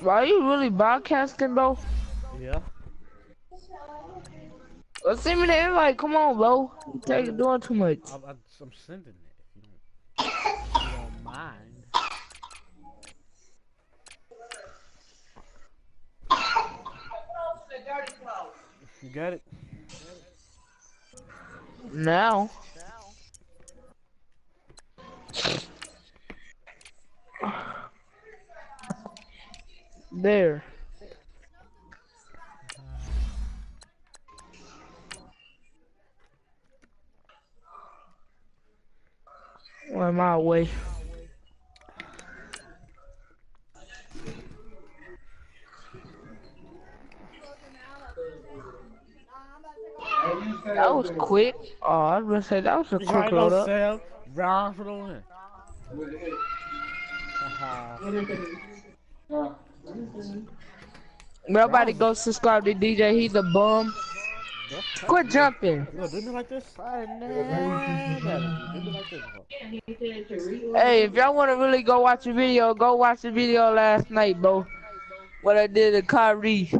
Why are you really broadcasting, bro? Yeah. Let's send me the invite. Come on, bro. You're doing too much. I'm sending it if you don't mind. You got it? Now. There. On my way. That was quick. Oh, I was gonna say that was a quick load up. Round for the win. Nobody go subscribe to DJ. He's a bum. Quit jumping. You gonna do me like this? I never do me like this. Hey, if y'all wanna really go watch a video, go watch the video last night, bro. What I did to Kyrie.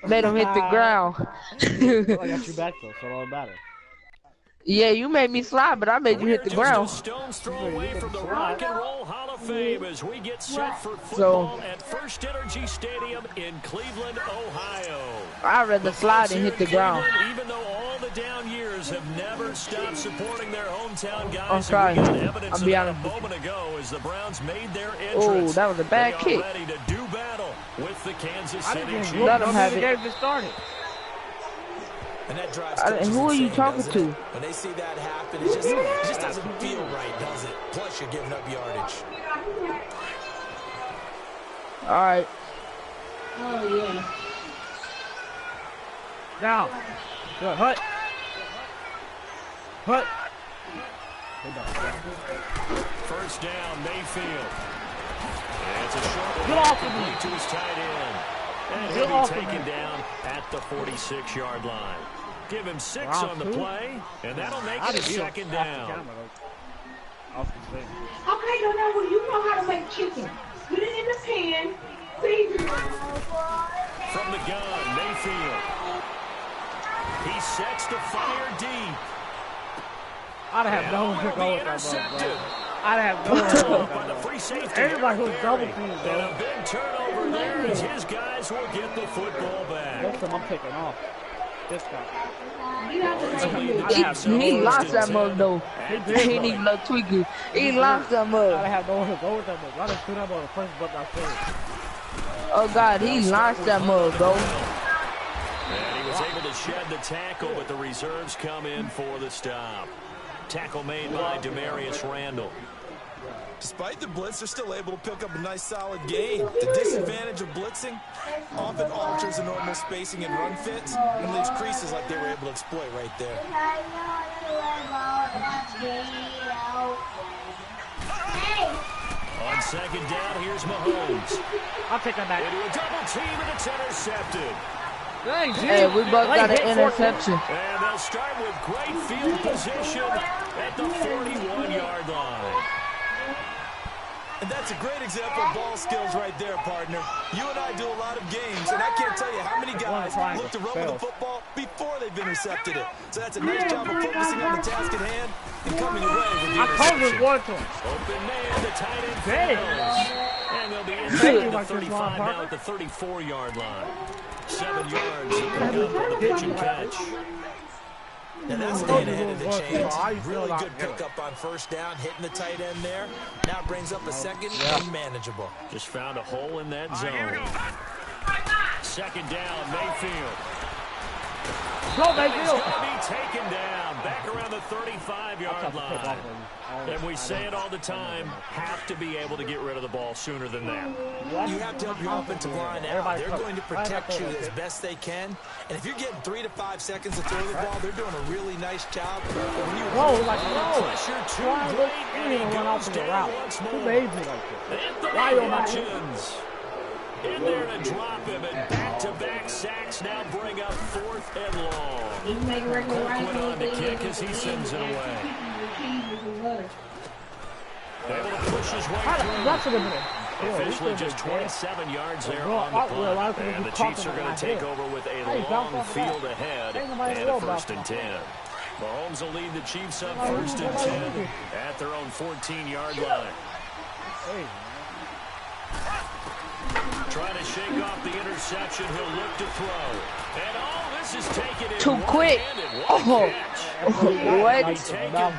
Made him hit the ground. I got you back though, so it don't matter. Yeah, you made me slide, but I made you hit the ground. Just a stone's throw away from the Rock and Roll Hall of Fame as we get set for football at First Energy Stadium in Cleveland, Ohio. I'd rather slide than hit the ground. Even though all the down years have never stopped supporting their hometown guys. I'm sorry. I'll be honest. A moment ago as the Browns made their entrance. Oh, that was a bad kick. Ready to do battle with the Kansas City Chiefs. Let them have it. And that drives who are you talking to? When they see that happen, it just doesn't feel right, does it? Plus, you're giving up yardage. All right. Oh, yeah. Now. Good. Hut. Hut. First down, Mayfield. And it's a short Get off of me. to his tight end. And he'll be taken down at the 46-yard line. Give him 6 on the play, and that'll make it a second down. Okay, no, well, you know how to make chicken. Put it in the pan, season it. From the gun, Mayfield. He sets to fire deep. I'd have no one to go with that, bro. I'd have no one to go with that. Everybody who's double teamed, bro. And a big turnover there as his guys will get the football back. Next time I'm taking off. This guy. He lost that mug, though. He didn't even look tweaky. He lost that mug. I have no one to go with that mug. I just threw that on the first button I said. Oh, God, he lost that mug, bro. And he was able to shed the tackle, but the reserves come in for the stop. Tackle made by Demarius Randall. Despite the blitz, they're still able to pick up a nice solid gain. The disadvantage of blitzing often alters the normal spacing and run fits and leaves creases like they were able to exploit right there. On second down, here's Mahomes. I'll take that back. Into a double team, and it's intercepted. Hey, we both got an interception. And they'll start with great field position at the 41-yard line. And that's a great example of ball skills right there, partner. You and I do a lot of games, and I can't tell you how many guys look to run with the football before they've intercepted it. So that's a nice job of focusing on the task at hand and coming away with the interception. Open man, the tight end fails. And they'll be inside the 35 now at the 34-yard line. 7 yards to pick up on the pitch and catch. And that's staying ahead of the chains. Really good pickup on first down, hitting the tight end there. Now brings up a second and manageable. Just found a hole in that zone. Second down, Mayfield. Go, Mayfield. He's going to be taken down back around the 35-yard line. And we say it all the time, have to be able to get rid of the ball sooner than that. You have to help your offensive line out. They're going to protect you as best they can. And if you're getting 3 to 5 seconds to throw the ball, they're doing a really nice job. But when you pressure too great, and he goes down once more. Anthony Hitchens in there to drop him, and back-to-back sacks now bring up 4th and long. Cook went on to kick as he sends it away. Able to push his way through. That should have been Officially just 27 yards there on the punt. And the Chiefs are going to take over with a long field ahead and a 1st and 10. Mahomes will lead the Chiefs up 1st and 10 at their own 14-yard line. Trying to shake off the interception. He'll look to throw. And this is taken in too quick. What? What? Take him down,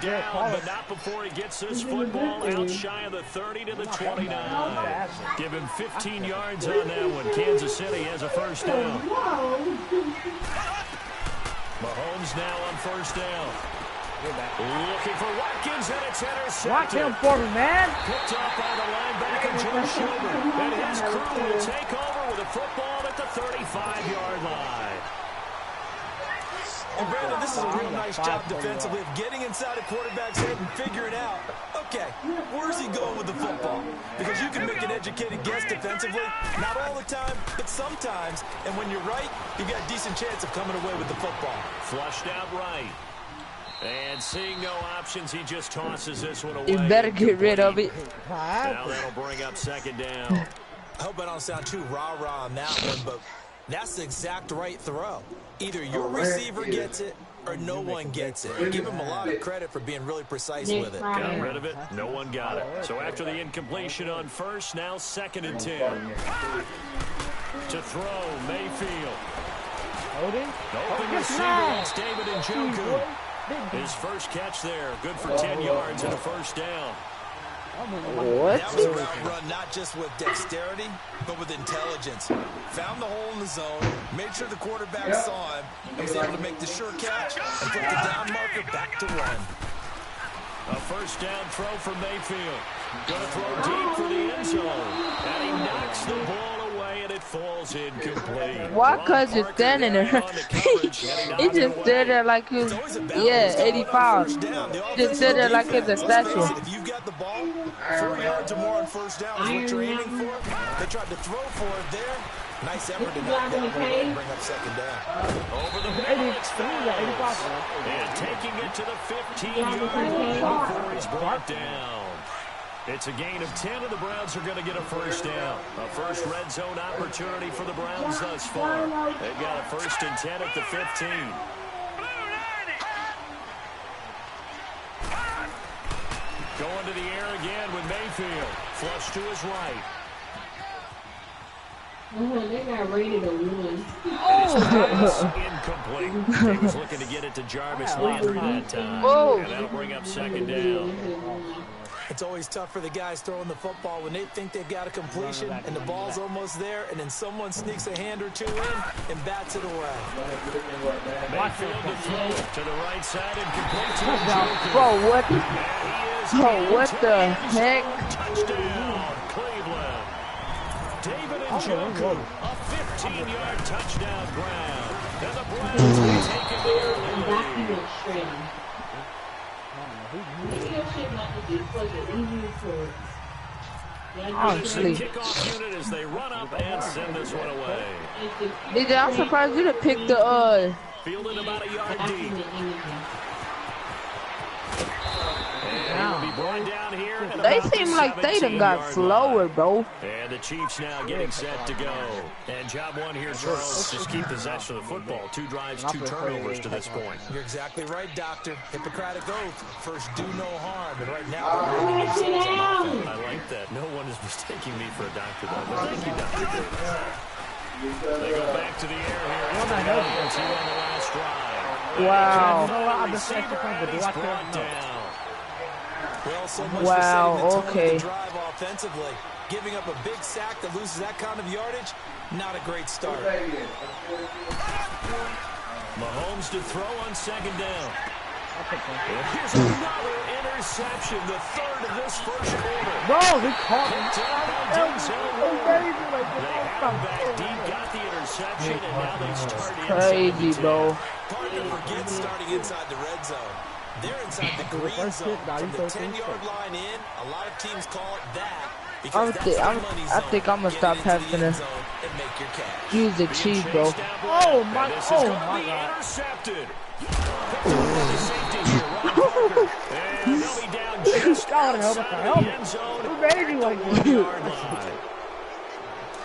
but not before he gets this football out shy of the 30 to the 29. Give him 15 yards on that one. Kansas City has a 1st down. Mahomes now on 1st down. Looking for Watkins, and it's intercepted. Watch him for me, man. Picked up by the linebacker, Joe Schubert. And his crew will take over with a football at the 35-yard line. And Brandon, this is a real nice job defensively of getting inside a quarterback's head and figuring out, okay, where's he going with the football? Because you can make an educated guess defensively, not all the time, but sometimes. And when you're right, you've got a decent chance of coming away with the football. Flushed out right. And seeing no options, he just tosses this one away. You better get rid of it. Now that'll bring up 2nd down. I hope I don't sound too rah-rah on that one, but that's the exact right throw. Either your receiver gets it or no one gets it. Give him a lot of credit for being really precise with it. Got rid of it. No one got it. So after the incompletion on 1st, now 2nd and 10. To throw, Mayfield. Open receiver, it's David Njoku. His 1st catch there, good for 10 yards and a 1st down. What? That was a route run not just with dexterity, but with intelligence. Found the hole in the zone, made sure the quarterback saw him, and was able to make the sure catch and put the down marker back to 1. A 1st down throw for Mayfield. Going to throw deep for the end zone. And he knocks the ball away, and it falls incomplete. Why cuz you're standing there? He just stood there like he was, 85. Just stood there like it's a statue. If you've got the ball, 4 yards or more on 1st down is what you're aiming for. They tried to throw for it there. Nice effort to knock that away and bring up 2nd down. Over the middle, it's 85. And taking it to the 15-yard line before he's brought down. It's a gain of 10, and the Browns are going to get a 1st down. A 1st red zone opportunity for the Browns thus far. They've got a 1st and 10 at the 15. Going to the air again with Mayfield. Flush to his right. They got rated a 1. Incomplete. He was looking to get it to Jarvis Landry that time. And that'll bring up 2nd down. It's always tough for the guys throwing the football when they think they've got a completion and the ball's almost there, and then someone sneaks a hand or two in and bats it away. Mayfield to throw to the right side and complete to Bro, what? Bro, what the heck? Touchdown, Cleveland. David Njoku, a 15-yard touchdown ground. And the Browns will take it there. Honestly. Kickoff unit as they run up and send this one away. DJ, I'm surprised you didn't pick the Fielded about a yard deep. And he'll be brought down here. They seem like they done got slower, bro. And the Chiefs now getting set to go. And job one here, Charles, just keep possession of the football. 2 drives, 2 turnovers to this point. You're exactly right, Doctor. Hippocratic oath. First, do no harm. And right now, they're running themselves on offense. I like that. No one is mistaking me for a doctor, though. But thank you, Dr. Davis. They go back to the air here. After the on the last drive. Wow. Brought down. Well, so much wow, for setting the tone okay. of the drive offensively. Giving up a big sack that loses that kind of yardage, not a great start. Mahomes to throw on 2nd down. And here's another interception, the 3rd of this 1st quarter. No, he caught him. They had him back deep, got the interception, and now they start crazy, bro. Partner forgets starting inside the red zone. They're inside the green zone from the 10-yard line in. A lot of teams call it that because I think I'm gonna stop having to use the cheese, bro. Oh my God! Intercepted. And they'll be down just outside the end zone. Who made you like this?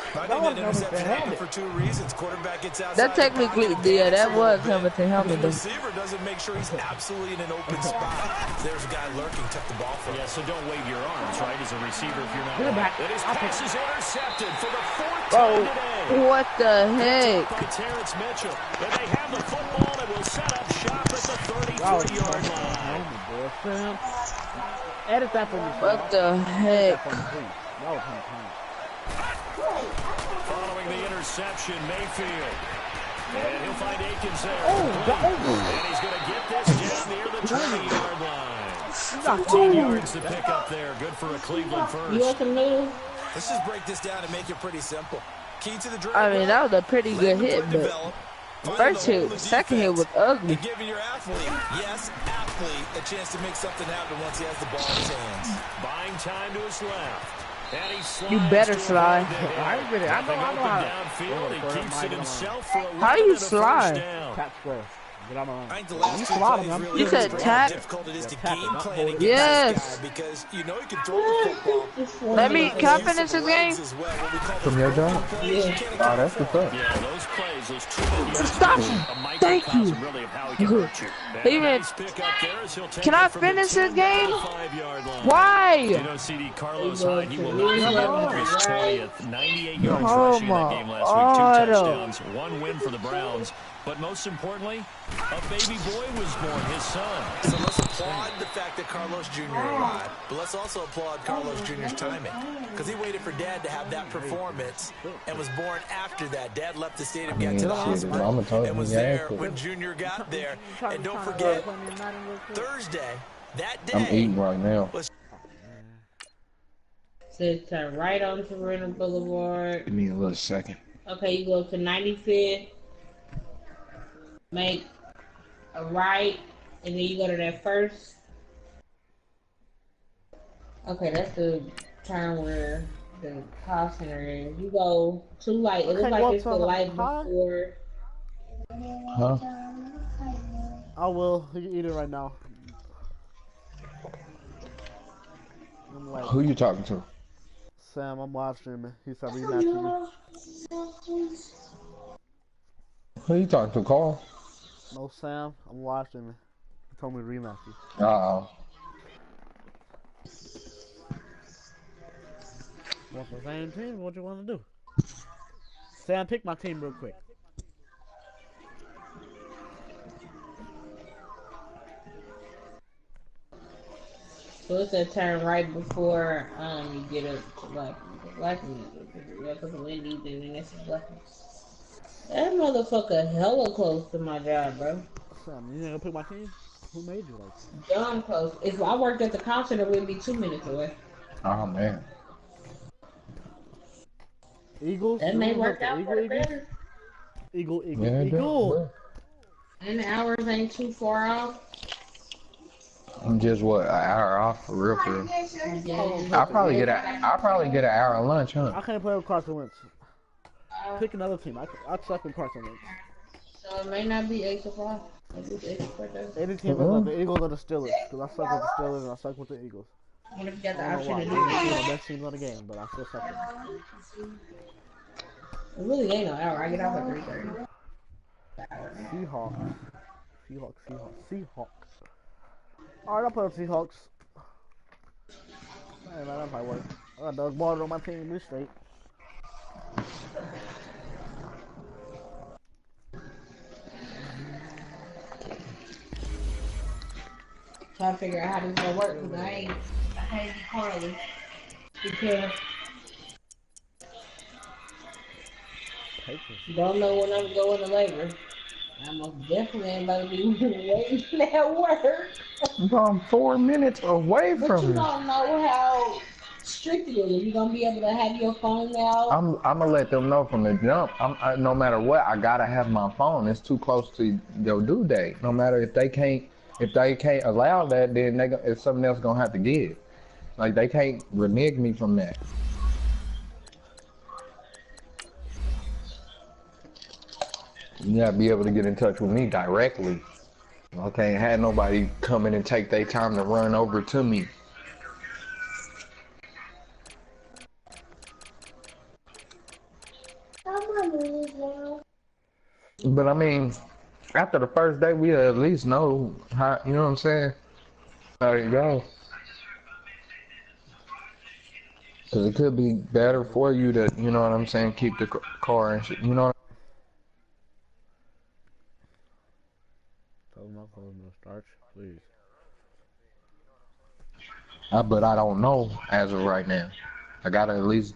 I think that interception happened for two reasons. Quarterback gets outside. That technically, yeah, that was Hamilton helmet. The receiver doesn't make sure he's absolutely in an open spot. There's a guy lurking, took the ball from him. Yeah, so don't wave your arms, right, as a receiver if you're not. Get it back. That his pass is intercepted for the fourth time today. What the heck? By Terrence Mitchell. And they have the football and will set up shop at the 33-yard line. Edit that for me. What the heck? Following the interception, Mayfield. And he'll find Akins there. And he's going to get this down near the 20-yard line. 15 yards to pick up there. Good for a Cleveland first. You want to move? Let's just break this down and make it pretty simple. Key to the drive. I mean, that was a pretty good hit, but first hit, second hit was ugly. And giving your athlete, yes, athlete, a chance to make something happen once he has the ball in his hands. Buying time to his left. You better slide. I know how. Downfield, he keeps it himself for a How you slide? Tap square. I think the last two plays really You said illustrate tap? how difficult it is to game plan against Yes. this guy because you know he can throw the football. Let me, can I finish this game? From your job? Yeah. Oh, that's what's up. Yeah, those plays, those two Stop. Thank you. really of how he can hurt you. Even, Nice pick up there as he'll take can I it from the finish this 10 game? to the 5-yard line. You Why? know, CD Carlos Hyde, he will not be his 20th. 98 yards Oh rushing in that my game last week. 2 God. touchdowns, 1 win for the Browns. But most importantly, a baby boy was born, his son. So let's applaud the fact that Carlos Jr. arrived, but let's also applaud Carlos Jr.'s timing because he waited for Dad to have that performance and was born after that. Dad left the stadium, got to the hospital, and was there when Jr. got there. And don't forget, Thursday, that day. I'm eating right now. So turn right onto Renner Boulevard. Give me a little second. Okay, you go to 95th. Make a right, and then you go to that first. Okay, that's the turn where the call center is. You go to light. It looks like it's the light before. Huh? I will. You can eat it right now. I'm like, Who you talking to? Sam, I'm live streaming. He said rematching me. Who you talking to, Carl? No, Sam, I'm live streaming. He told me to rematch you. Uh-oh. Want the same team? What you want to do? Sam, pick my team real quick. So it's a turn right before you get a black because of Wendy's and then it's a black. That motherfucker hella close to my job, bro. Sam, you gonna pick my team? Who made you like that? Damn close. If I worked at the call center, we'd be 2 minutes away. Oh, man. Eagles? That may work out for the better. Eagle. Yeah, Eagle. And the hours ain't too far off. I'm just, what, an hour off for real, for real. Yeah. I'll probably get an hour of lunch, huh? I can't play with Carson Wentz. Pick another team. I suck with Carson Wentz. So it may not be 8 to 5. Maybe it's 8 to 4. Any team but the Eagles or the Steelers. Because I suck with the Steelers and I suck with the Eagles. What if you got the I don't know option why. to do They're it? the best teams on the game, but I still suck with them. It really ain't no hour. I get off at 3:30. Seahawks. Alright, I'll play with Seahawks. Hey man, that might work. I got Doug Baldwin on my team this straight. Trying to figure out how this is gonna work because I can't be Carly. Because don't know when I'm going to labor. I most definitely ain't about to be waiting at work. I'm 4 minutes away But from you it. don't know how strict it is. You gonna be able to have your phone out. I'm gonna let them know from the jump. No matter what, I gotta have my phone. It's too close to your due date. No matter if they can't allow that, then it's something else gonna have to give. Like they can't renege me from that. You gotta be able to get in touch with me directly. I can't have nobody come in and take their time to run over to me. But I mean, after the first day, we at least know how, you know what I'm saying? How it goes. Because it could be better for you to, you know what I'm saying, keep the car and shit, you know. Tell them not close no starch, please. But I don't know as of right now. We gotta at least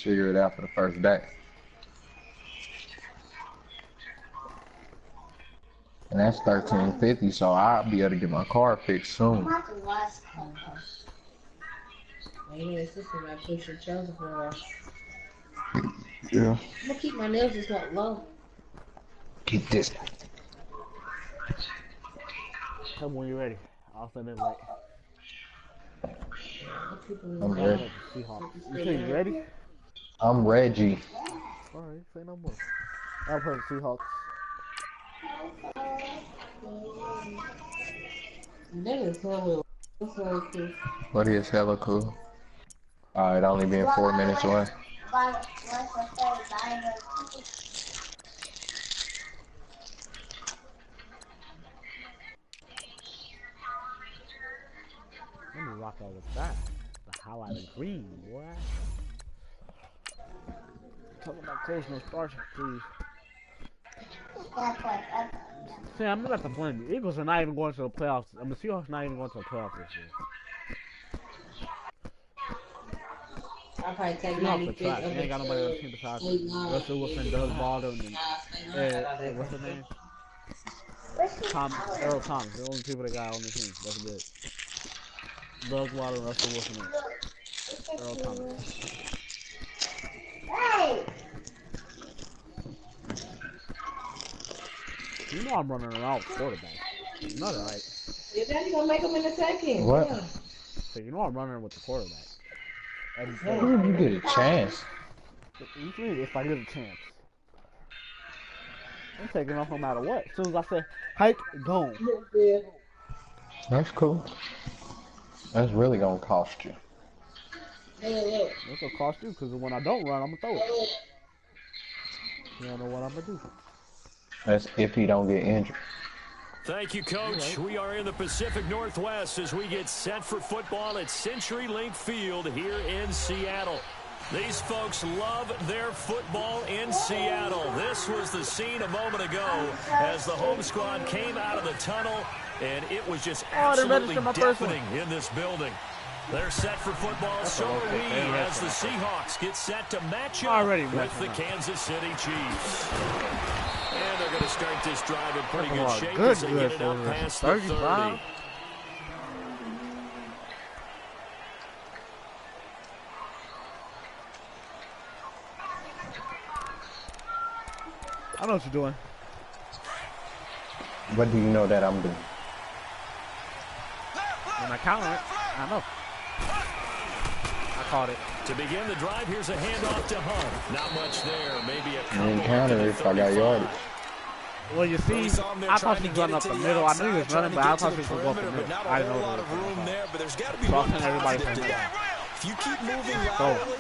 figure it out for the first day. And that's $13.50, so I'll be able to get my car fixed soon. Maybe it's just when I push your Chelsea for a while. Yeah. I'm gonna keep my nails just not low. Get this. Tell me when you're ready. I'll send it late. I'm ready. Seahawks. You say you ready? I'm Reggie. Alright, say no more. I'll play the Seahawks. That is hella cool. What is hella cool? Alright, only being 4 minutes away. Let me rock out with that. The highlighted green, boy. Tell them about close no starch, please. See, I'm not the blame. The Eagles are not even going to the playoffs. I mean, the Seahawks not even going to the playoffs this year. I'll probably take Seahawks are trash. They ain't got nobody on the team besides Russell Wilson, Doug Baldwin, and what's his name? Earl Thomas. The only people they got on the team. That's good. Doug Baldwin, Russell Wilson, and Earl Thomas. You know I'm running around with quarterback. You know that, right? Your daddy gonna make him in a second. What? Yeah. So you know I'm running with the quarterback. You get a chance. Usually if I get a chance. I'm taking off no matter what. As soon as I say, hike, go. That's cool. That's really gonna cost you. It's gonna cost you because when I don't run, I'm gonna throw it. You don't know what I'm gonna do. That's if he don't get injured. Thank you, Coach. We are in the Pacific Northwest as we get set for football at CenturyLink Field here in Seattle. These folks love their football in Seattle. This was the scene a moment ago as the home squad came out of the tunnel, and it was just absolutely deafening in this building. They're set for football, so are we, as the Seahawks get set to match up with the Kansas City Chiefs. And they're going to start this drive in pretty good shape as they get it up past the 30. I know what you're doing. What do you know that I'm doing? When I counter it, I know. I caught it. To begin the drive, here's a handoff to Hunt. Not much there. Maybe a couple. You didn't counter it if I got yardage. Well, you see, I thought he was running up the middle. I knew he was running, but I thought he was going to go up the middle. I didn't know there was room there, but there's got to be one everybody from there. If you keep moving laterally,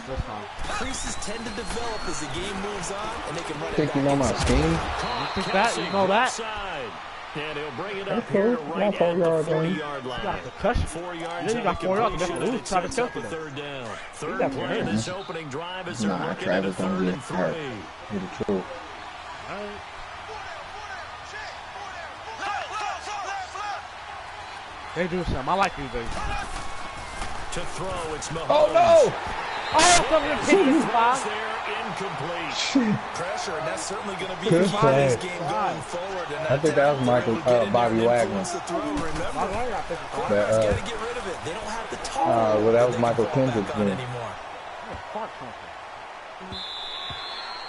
creases tend to develop as the game moves on, and they can run it back. Think you know my scheme? You think that? You know that? And he'll bring it up here right at the 40-yard line. You got the cushion. 4 yards. Then you got 4 yards. You got to lose. Try to kill it. Third down. Third and 1 in this opening drive as they're looking at a 3rd and 3. It's true. They do something. I like these days. To throw, it's Mahomes. Oh no! Oh, something in incomplete. Pressure, and that's certainly going to be a part of this game going forward. And I think that was Bobby Wagner. Got to get rid of it. They don't have the total. Well, that was Michael Kendrick's anymore.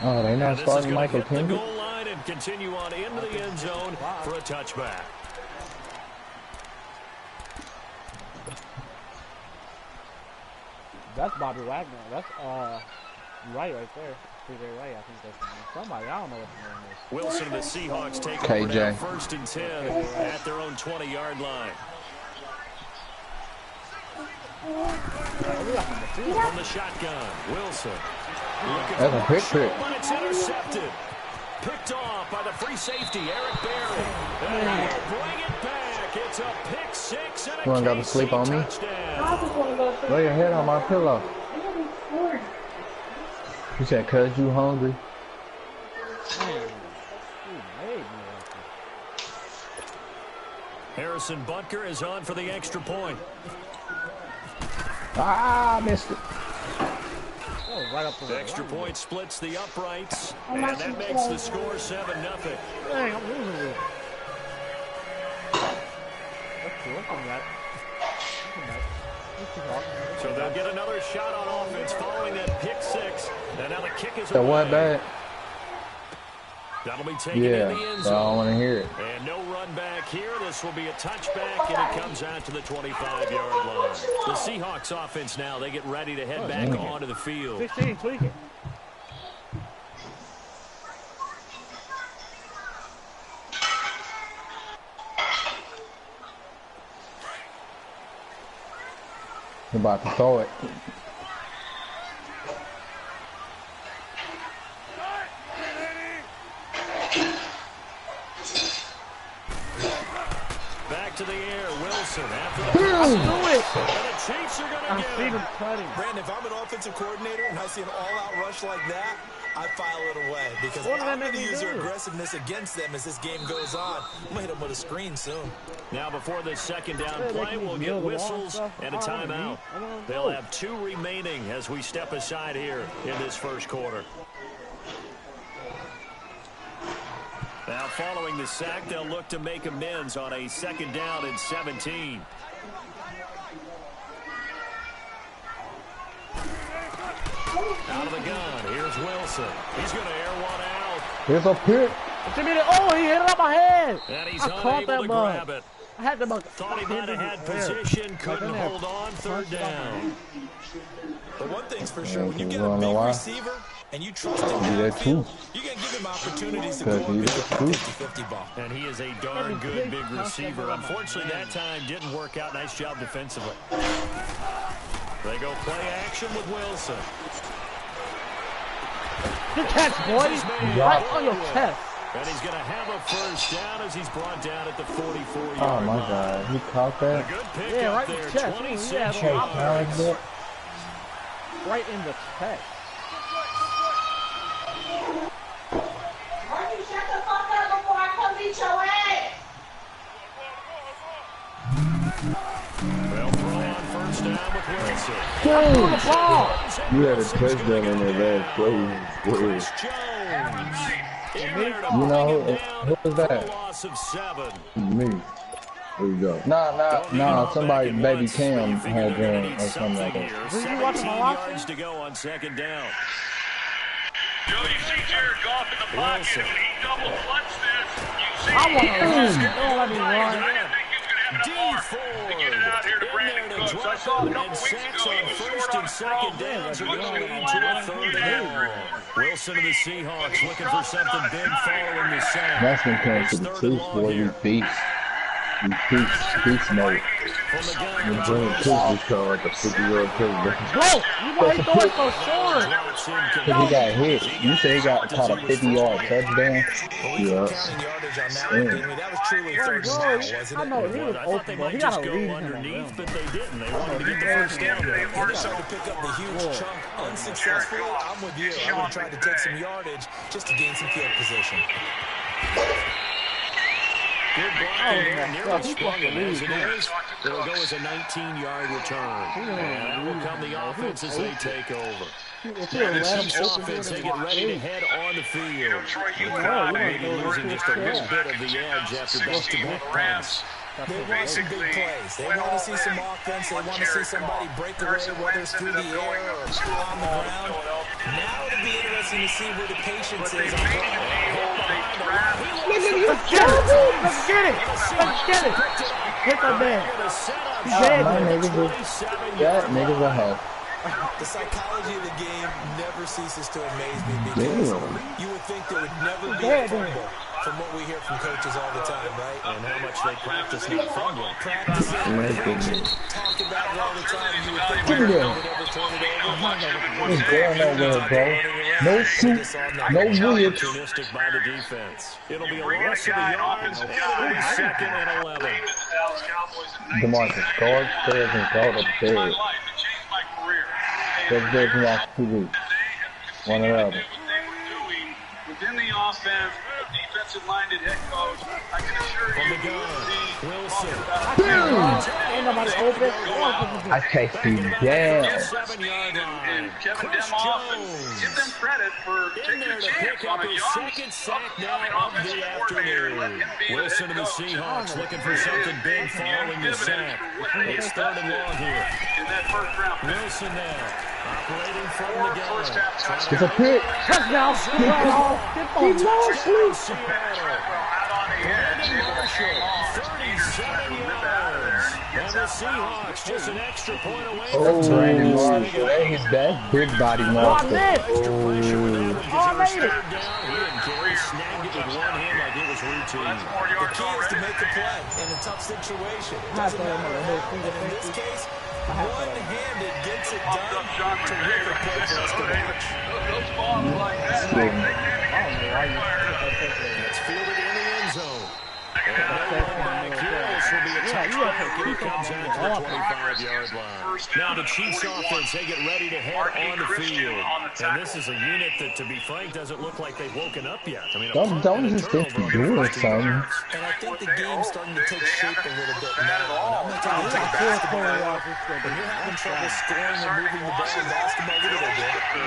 Oh, they not starting Michael Kendrick? The goal line and continue on into the end zone for a touchback. That's Bobby Wagner. That's Right there. TJ Wright, I think that's somebody. I don't know what the name is. Wilson and the Seahawks take KJ. over now, 1st and 10 at their own 20-yard line. From the shotgun, Wilson. That's a pick. But it's intercepted. Picked off by the free safety, Eric Berry. And he'll bring it back. It's a pick six and a You wanna go to sleep on me? touchdown. Lay your head on my pillow. You said, cuz you hungry? Harrison Butker is on for the extra point. Ah, missed it. Oh, right up The extra point splits the uprights, and that makes the score 7-0. Dang, I'm losing it. That's cool. I'll come back. So they'll get another shot on offense following that pick six. And now the kick is That one bad. That'll be taken in the end Yeah, I zone. don't want to hear it. And no run back here. This will be a touchback, and it comes out to the 25-yard line. The Seahawks offense now, they get ready to head back onto the field. 16, tweaking. We're about to throw it. Back to the air, Wilson after the pass. And the Chiefs are going to get him. Brandon, if I'm an offensive coordinator and I see an all-out rush like that, I file it away because I'm going to use their aggressiveness against them as this game goes on. I'm going to hit them with a screen soon. Now before this second down play, we'll get whistles and a timeout. They'll have 2 remaining as we step aside here in this first quarter. Now following the sack, they'll look to make amends on a 2nd down and 17. Out of the gun, here's Wilson. He's going to air one out. Here's a pick. Oh, he hit it up my head. And he's I caught unable that to bug. grab it. I had the bug. Thought he might have had position, couldn't hold on, 3rd down. But one thing's for sure, when you get a big receiver and you trust him downfield, you're going to give him opportunities to go and make a 50-50 ball. And he is a darn good big receiver. Unfortunately, that time didn't work out. Nice job defensively. They go play action with Wilson. Good catch, boy. Right on your chest. And he's going to have a 1st down as he's brought down at the 44-yard Oh my line. God, he caught A that. good pick Yeah, up right in there, the chest. 26 Yeah, yards. right in the chest. Why you shut the fuck up before I come beat your ass? They'll throw on 1st down with Wilson. You had a touchdown on that last play. Chris Jones. You know who was that? Loss of 7. Me. There you go. Nah, somebody, baby Cam had done or something like that. 17 yards to go on 2nd down. Joe, you see Jared Goff in the pocket. When he double clutched this, you see I want to run. Don't let me run. I didn't think he was going to have enough arm to get it out here to Brandon Cooks. I saw a couple weeks ago he was short on strong downs. It looks like he's planning to get after it. Wilson of the Seahawks looking for something big following the sack. That's when it comes to the truth, boy. We beast. We beast mode. From the gun, And Brandon Cooks was called like a 50-year-old kid. Bro, why you throwing so short? Because he got hit. You say he got caught a 50-yard touchdown? Yeah. Yeah. Counting yardage on that one, didn't we? That was truly 3rd down, wasn't I it? know, he was I thought they open, but might he just got a go lead underneath, but they didn't. They wanted to get the 1st down there. He tried to pick up the huge chunk unsuccessfully. I'm with you. I would have tried to take some yardage just to gain some field position. Good blocking there, nearly sprung him as it is. It'll go as a 19-yard return. And that will come the offense as they take over. The Chiefs offense, they get ready to head on the field. Maybe losing just a little bit of the edge after back-to-back punts. They want some big plays. They want to see some offense. They want to see somebody break away, whether it's through the air or on the ground. Now it'll be interesting to see where the patience is. Let's get it. Hit the man. My niggas are, that niggas are half. The psychology of the game never ceases to amaze me because you would think there would never be a fumble from what we hear from coaches all the time, right? And how much they practice not fumbling. Practice it, talk about it all the time. You would think they would ever turn it over. What's going on there, bro? No shoot, no weird. Opportunistic by the defense. It'll be a loss of the yards, and it'll be 2nd and 11. DeMarcus, guard, stairs, and go to bed. Just get me off TV. One or the other. Within the offense, defensive-minded head coach, I can assure you, Wilson. Ain't nobody open. I chased you down. 7-yard line. and Kevin Demoff, and give them credit for In taking there a to chance pick up on a his young, 2nd sack upcoming now of offensive the coordinator. Let afternoon. him be the Wilson head and the coach. Seahawks looking for something big following the sack. It's 3rd and long here. In that first round pick. Wilson now, operating from the gun. First half It's touchdown. a pick. Touchdown. Keep Touchdown, sleep. Seattle. Out on the edge. Brandon Marshall, 37 yards. And the Seahawks just an extra point away Oh, from Brandon tying Marshall. this thing. That's big body Watch monster. this. Extra pressure with that one because he was made it. 3rd down. He didn't care. He snagged it with one hand like it was routine. 4 The yards key is to already. make a play in a tough situation. It doesn't matter. In this case, one-handed gets it done. Terrific play for us to watch. Those balls like that. It's fielded in the end zone. And back here, this will be a touchback, and he comes out to the 25-yard line. Now the Chiefs offense, they get ready to head on the field. And this is a unit that, to be frank, doesn't look like they've woken up yet. I mean, a punt Don't and a just think turnover you're on the doing first 2 something. yards. And I think the game's starting to take shape a little bit now. And I'm not talking about basketball. When you're having trouble scoring and moving the ball in basketball, what do?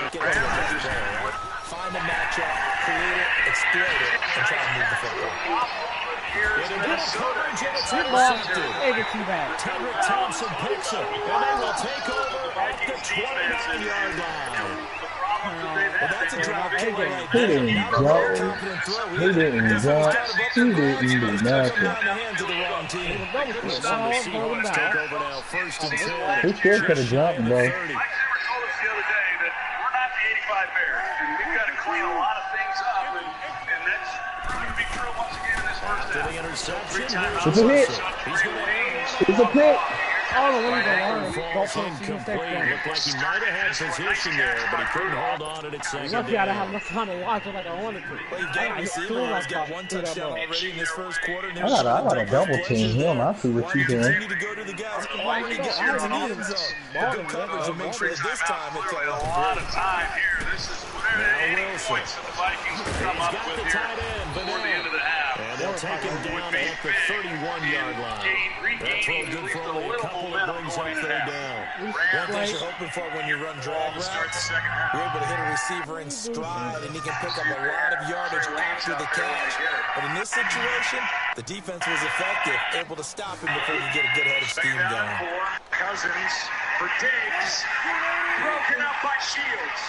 Get to the next play, right? Find a matchup, create it, exploit it, and try to move the football. It is coverage, and it's Good ball. intercepted. Ain't it too bad. Tedrick Thompson picks it, and they will take over at the 29-yard line. Well, that's a drop kick right He there. didn't Not a jump. very confident throw. He didn't This jump. one's kind of up He for grabs. didn't do It's gonna come nothing. down the hands of the wrong team. And the Seahawks take over now, 1st and 10. He still could have jumped, bro. Mike Zimmer told us the other day that we're not the 85 Bears, and we've got to clean a lot of things up, and that's going to be true once again in this first To half. the interception, It's a hit. he's going to It's a pick. I don't know when he's going to learn. falls Don't incomplete. Looked like he might have had position there, but he couldn't hold on at it second Lucky I didn't down. have enough time to watch it like I wanted to. Well, you've got a receiver who's got one touchdown already in this first quarter. I gotta double team him. I see what you doing. Continue to go to the guys why you get into the end zone. Good coverage to make sure that this time it fell A off the lot field. of time here. This is any points that the Vikings can come up Got with the here tight end, before the end of the half. And they'll take him down at the 31-yard line. That throw good for only a couple that brings up 3rd down. One thing you're hoping for when you run drag routes, you're able to hit a receiver in stride, and he can pick up a lot of yardage after the catch. But in this situation, the defense was effective, able to stop him before he get a good head of steam going. Cousins for Diggs. Broken up by Shields.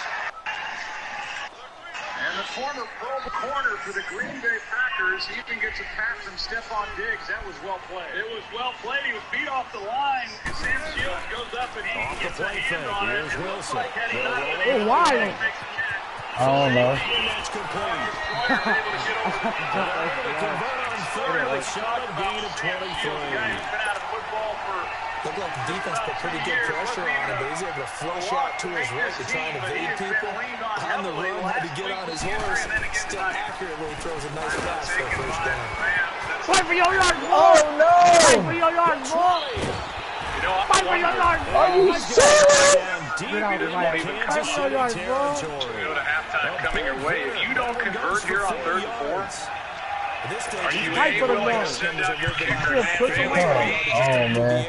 And the former Pro corner for the Green Bay Packers even gets a pass from Stephon Diggs. That was well played. It was well played. He was beat off the line. And Sam Shields goes up and he Off the gets a play hand fake. on it. Here's It looks Wilson. like had he They'll not roll been it. able to why? he makes the catch. I don't know. And that's complete. Royer able to get over the Able to convert on 3rd with a solid gain of 23. guy who's been out of football for Looked like the defense put pretty good pressure on him, but he's able to flush out to his right to try and evade people. On the run, had to get on his horse. Still accurately throws a nice pass for a first down. Fight for your yard, boy. Oh Fight no! for your yard, boy. Fight for your yard, boy. Are you serious? Down deep Get out of into my Kansas Fight for City your yard, territory. go to halftime coming your way. If you don't convert here on 3rd and 4, At this stage, are you Fight for the willing ball. to send out your kicker? You'll put Maybe him Oh, man.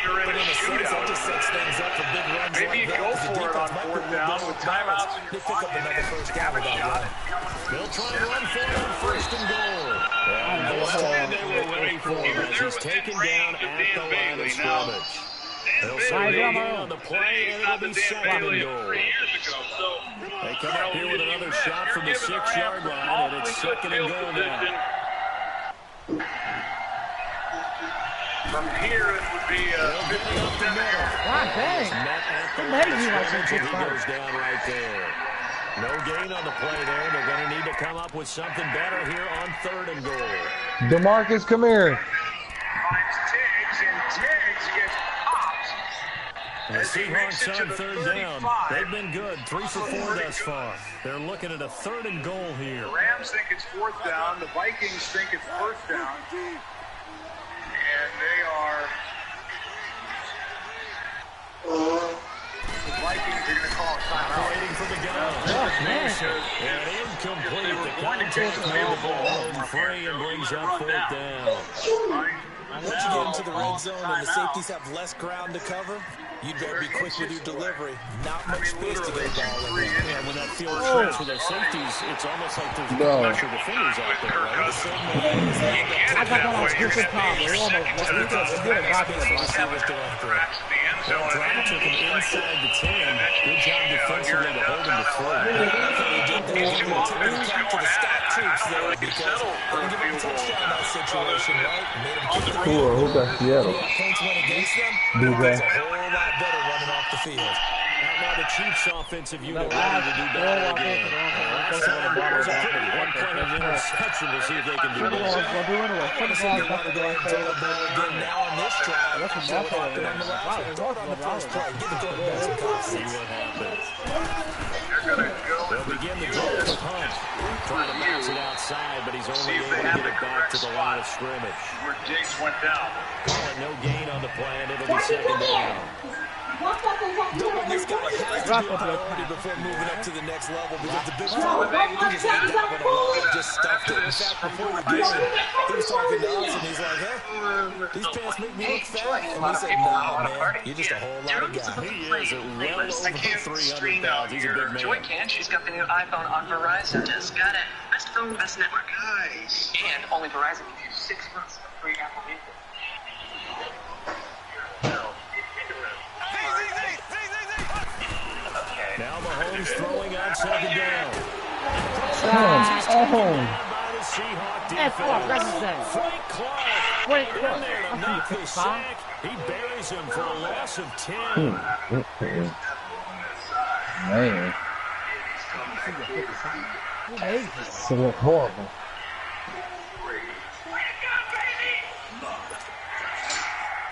you're in But a in a sense, that shootout. just sets things up for big runs Maybe you like that. go 'Cause the for it on defense might 4th put a down little with bit of timeouts in they your pick up pocket. another first down Have a with that shot. run. They'll try and run for it on 1st and goal. And this time they were ready for him as he's taken down at the line of scrimmage. They'll say they on the play, and it'll be 2nd and goal. They come up here with another shot from the 6-yard line, and it's 2nd and goal now. From here, it would be getting up the middle. God dang. He goes down right there. No gain on the play there. They're going to need to come up with something better here on 3rd and goal. DeMarcus, come here. Finds Tiggs, and Tiggs gets popped. The Seahawks on 3rd down. They've been good. 3 for 4 thus far. They're looking at a 3rd and goal here. The Rams think it's 4th down. The Vikings think it's 1st down. And they are... The Vikings are going to call a timeout. Waiting for the gun. Man. And incomplete. The contact made the ball free and brings up 4th down. Once you get into the red zone and the safeties have less ground to cover, you'd better be quick with your delivery. Not much space to get a ball in. Yeah, when that field shrinks for those safeties, it's almost like there's no extra defenders out there, right? I got that on different time. They almost did a Brown took him inside the 10. Good job defensively to hold him to 3. To the stop troops there because they give him a touchdown in that situation, right? Who got Seattle? Points went against them. DJ. It's a whole lot better running off the field. Now the Chiefs offensive unit ready to do better again. Last time there was a pretty one-pointed interception to see if they can do this. Now on this drive, they're talking on the last one. Throw it on the first play. Give it to them. See what happens. They'll begin the draw with a punt. Trying to bounce it outside, but he's only able to get it back to the line of scrimmage. Where Diggs went down. Calling no gain on the play, and it'll be 2nd down. This guy has to be a priority before moving up to the next level because the big fella, he just hit that one alone, just stuffed it. In fact, before the game, he was talking to us and he's like, hey, these pants make me look fat. And we said, no, man, you're just a whole lot of guy. He is well over 300 pounds. He's a big man. Joy can. She's got the new iPhone on Verizon. Just got it. Best phone, best network. Nice. And only Verizon gives you 6 months of free Apple Music. Now Mahomes throwing on 2nd down. By the Seahawk defense. Frank Clark in there to knock the sack. He buries him for a loss of 10. Man. It's look horrible.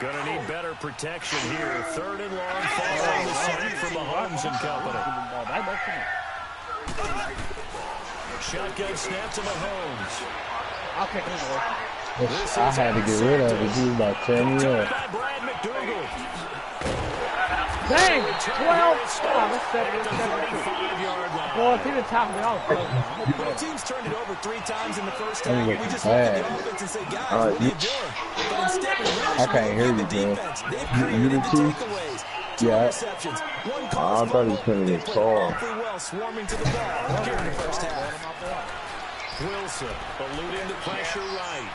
Gonna need better protection here. 3rd and long following the sack from Mahomes and company. Shotgun snap to Mahomes. I'll take it. I had to get rid of it. He was about 10 years. By Brad McDougal. Dang! 12! That's 35-yard line. Well, if he didn't tackle me, I was close. The team's turned it over 3 times in the first half. We just looked at the offense and said, guys, what are you doing? But instead, I can't hear you, bro. You the takeaways. 2 Yeah. receptions. 1 I thought he was putting his call. well, swarming to the ball here in the first half. Wilson eluding the pressure right.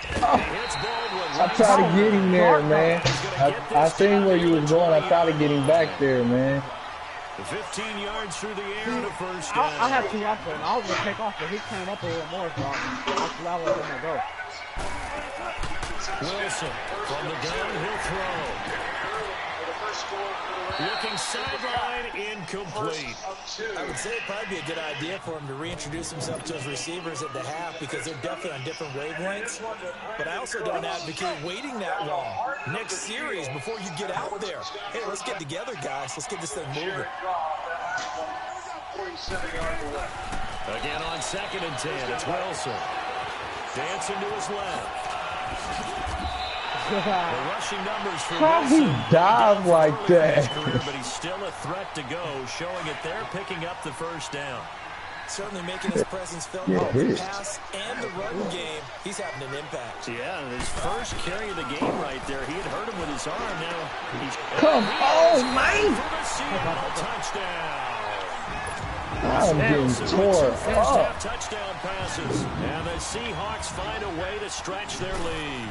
I tried to get him there, man. I seen where you was going. I tried to get him back there, man. 15 yards through the air and a first down. I had 2 up there, and I was going to take off, but he came up a little more, so I'll let him go. Wilson from the gun, he'll throw. Looking sideline, incomplete. I would say it'd probably be a good idea for him to reintroduce himself to his receivers at the half because they're definitely on different wavelengths. But I also don't advocate waiting that long. Next series, before you get out there, hey, let's get together, guys. Let's get this thing moving. Again on 2nd and 10, it's Wilson. Dancing to his left. The rushing numbers for How he dive like that? But he's still a threat to go, showing it there, picking up the first down. Certainly making his presence felt in the pass and the run game. He's having an impact. Yeah, his first carry of the game right there. He had hurt him with his arm. Now he's Come on, man! Touchdown. I'm getting tore up. Touchdown passes. And the Seahawks find a way to stretch their lead.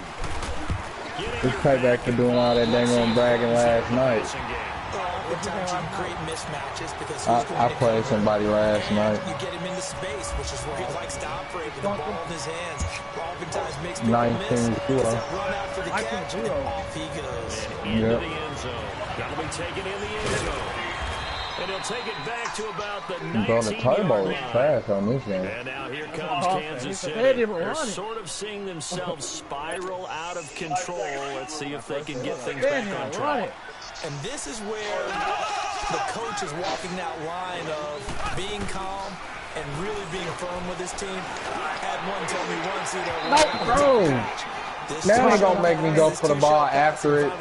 This payback for doing all that dang on bragging last night. At times you can create mismatches because I played somebody last night. You get him into space, which is where he likes to operate with the ball in his hands. Oftentimes makes people miss. Gets that run out for the catch, and off he goes. And into the end zone. Got to be taken in the end zone. And he'll take it back to about the 19-yard line. Fast on this game. And now here comes Kansas City. They're sort of seeing themselves spiral out of control. Let's see if they can get things back on track. And this is where the coach is walking that line of being calm and really being firm with his team. I had one tell me once, now they're going to make me go for the ball after it, you know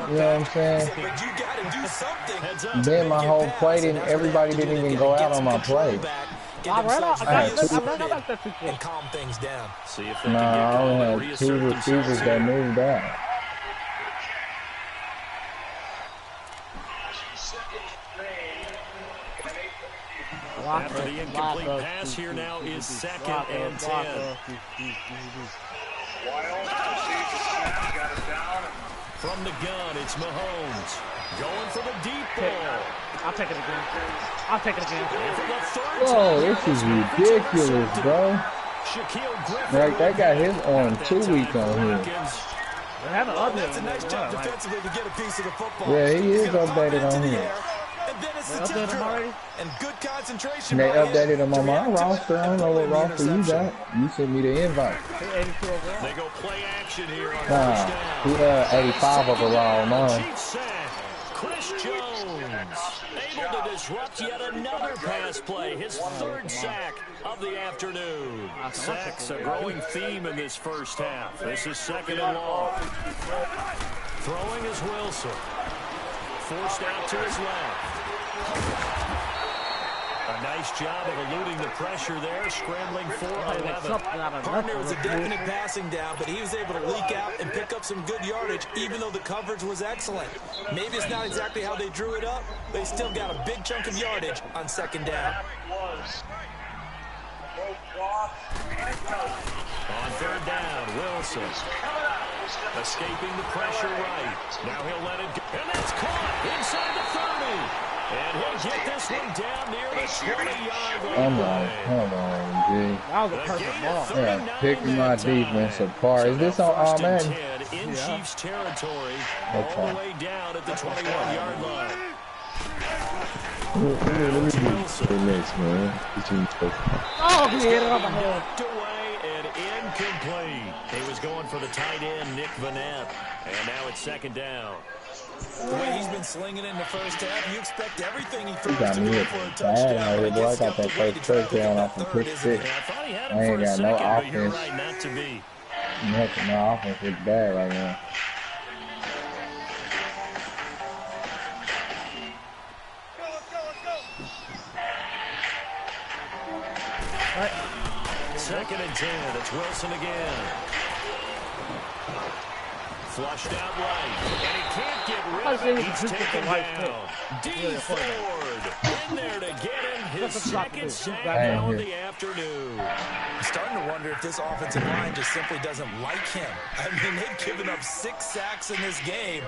what I'm saying? But you got to do something. Then my whole play everybody didn't even go out on my play. And calm things down. I only had 2 receivers that moved out. After the incomplete pass, here now is 2nd and 10. From the gun, it's Mahomes. Going for the deep ball. I'll take it again. I'll take it again. Whoa, this is ridiculous, bro. Like, that got his arm 2 weeks on him. That's a nice job defensively to get a piece of the football. Yeah, he is updated on him. And then it's the tip drill. And good concentration. They updated him on my roster. I don't know what roster you got. You sent me the invite. They go play action here on first down. He 85 overall now. Chris Jones able to disrupt yet another pass play. His 3rd sack of the afternoon. Sacks a growing theme in this first half. This is 2nd and long. Throwing is Wilson. Forced out to his left. A nice job of eluding the pressure there, scrambling for 11. Partner was a definite passing down, but he was able to leak out and pick up some good yardage, even though the coverage was excellent. Maybe it's not exactly how they drew it up, but they still got a big chunk of yardage on 2nd down. On 3rd down, Wilson. Escaping the pressure right. Now he'll let it go. And that's caught inside the 30. And he'll get this one down near the 20-yard line. Come on, G. That was a perfect ball. Yeah, picking my defense apart. Is this on Madden? In Chiefs territory, all the way down at the 21-yard line. Let me do this, man. Oh, he hit it on the head. Knocked away and incomplete. He was going for the tight end, Nick Vanette. And now it's 2nd down. The way he's been slinging in the first half, you expect everything he throws got to me go a for a bad touchdown. out here, boy. I got that first touchdown off from pick 6. I ain't got no offense. Right, not to be. Nothing. My offense is bad right now. Right. 2nd and 10. It's Wilson again. Flushed out right. And he can't get rid of it. He's taken down. D. Ford in there to get him his 2nd sack of the afternoon. I'm starting to wonder if this offensive line just simply doesn't like him. I mean, they've given up 6 sacks in this game.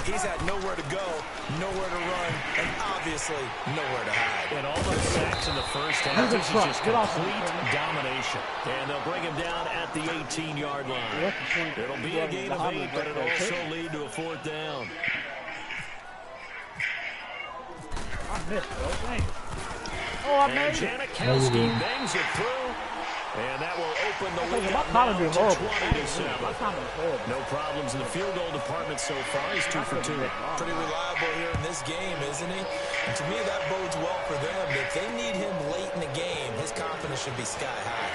He's had nowhere to go, nowhere to run, and obviously nowhere to hide. And all those sacks in the first half, this is just complete domination. And they'll bring him down at the 18-yard line. It'll be a gain of 8, but it'll also lead to a 4th down. I missed, bro. Thanks. Oh, I made it. Janikowski bangs it through. And that will open the lead up now to 20-7. No problems in the field goal department so far. He's 2 for 2. Pretty reliable here in this game, isn't he? And to me, that bodes well for them. If they need him late in the game, his confidence should be sky high.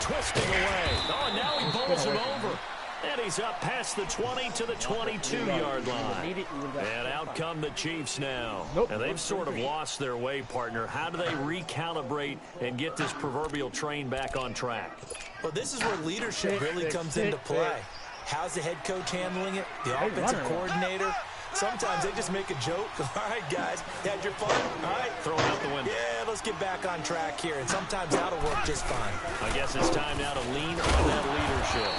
Twisting away. Oh, and now he bowls him over. And he's up past the 20 to the 22-yard line. And out come the Chiefs now. And they've sort of lost their way, partner. How do they recalibrate and get this proverbial train back on track? Well, this is where leadership really comes into play. How's the head coach handling it? The offensive coordinator? Sometimes they just make a joke. All right, guys, you had your fun. All right, throw it out the window. Yeah, let's get back on track here. And sometimes that'll work just fine. I guess it's time now to lean on that leadership.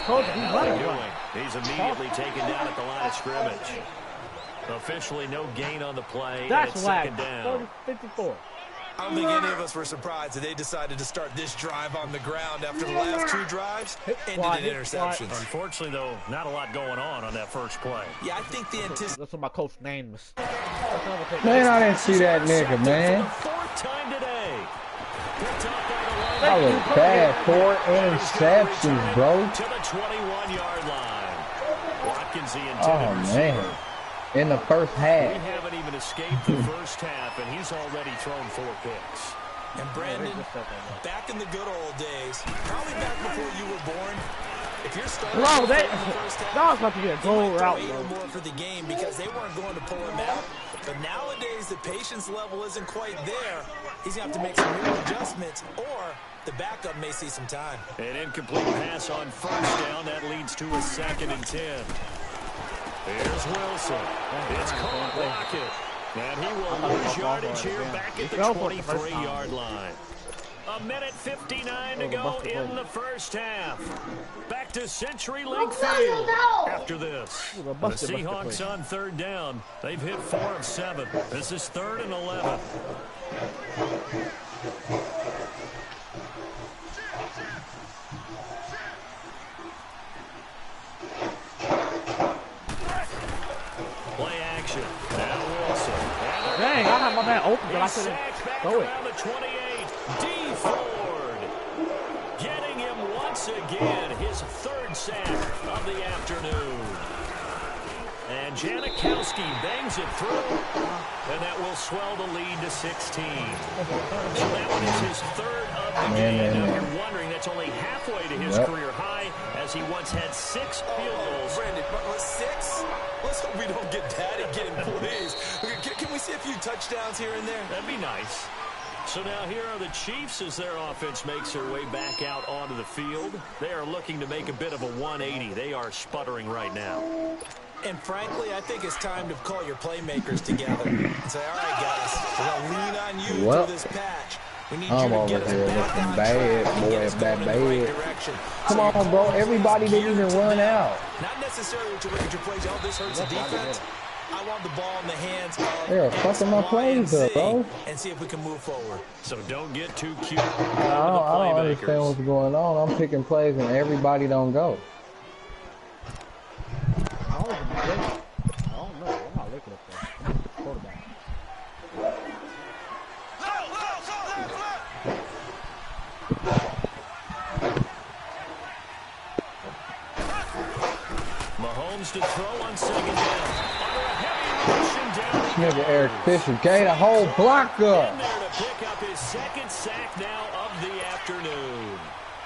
He's immediately taken down at the line of scrimmage. Officially no gain on the play. That's second whack. down. 54. I don't think any of us were surprised that they decided to start this drive on the ground after the last 2 drives ended in interceptions. Unfortunately, though, not a lot going on that first play. Yeah, I think the anticipation. That's what my coach named us. Man, I didn't see that nigga, man. Fourth time today. That was bad. 4 interceptions, bro. To the 21-yard line. Watkins, the Oh, man. In the first half. We haven't even escaped the first half, and he's already thrown 4 picks. And Brandon, back in the good old days, probably back before you were born, if you're starting in the first half, that was about to get a goal route, bro. More for the game because they weren't going to pull him out. But nowadays, the patience level isn't quite there. He's going to have to make some real adjustments, or the backup may see some time. An incomplete pass on first down. That leads to a 2nd and 10. Here's Wilson. It's caught Lockett. And he will lose yardage here back at the 23-yard line. 1:59 to go in the first half. Back to CenturyLink Field after this. The Seahawks on 3rd down. They've hit 4 of 7. This is 3rd and 11. Play action. Now Wilson. Dang, I had my man open, but I couldn't throw it. Around the 28. D. Ford. Getting him once again. His 3rd sack of the afternoon. And Janikowski bangs it through. And that will swell the lead to 16. So that one is his 3rd of the game. Now you're wondering that's only halfway to his career high, as he once had 6 field goals. Brandon, 6? Let's hope we don't get that again, please. Can we see a few touchdowns here and there? That'd be nice. So now here are the Chiefs as their offense makes their way back out onto the field. They are looking to make a bit of a 180. They are sputtering right now. And frankly, I think it's time to call your playmakers together and say, all right, guys, we're going to lean on you through this patch. We need you to get us back on track and get us going in the right direction. Come on, bro. Everybody didn't even run out. Not necessarily what you look at your plays. Oh, this hurts the defense. I want the ball in the hands of they're fucking my plays up, bro. And see if we can move forward. So don't get too cute. I don't understand what's going on. I'm picking plays and everybody don't go. I don't know. I'm not looking at that. Quarterback. Mahomes to throw on 2nd down. Under a heavy rushing down. This nigga Eric Fisher gained a whole block up. In there to pick up his 2nd sack now of the afternoon.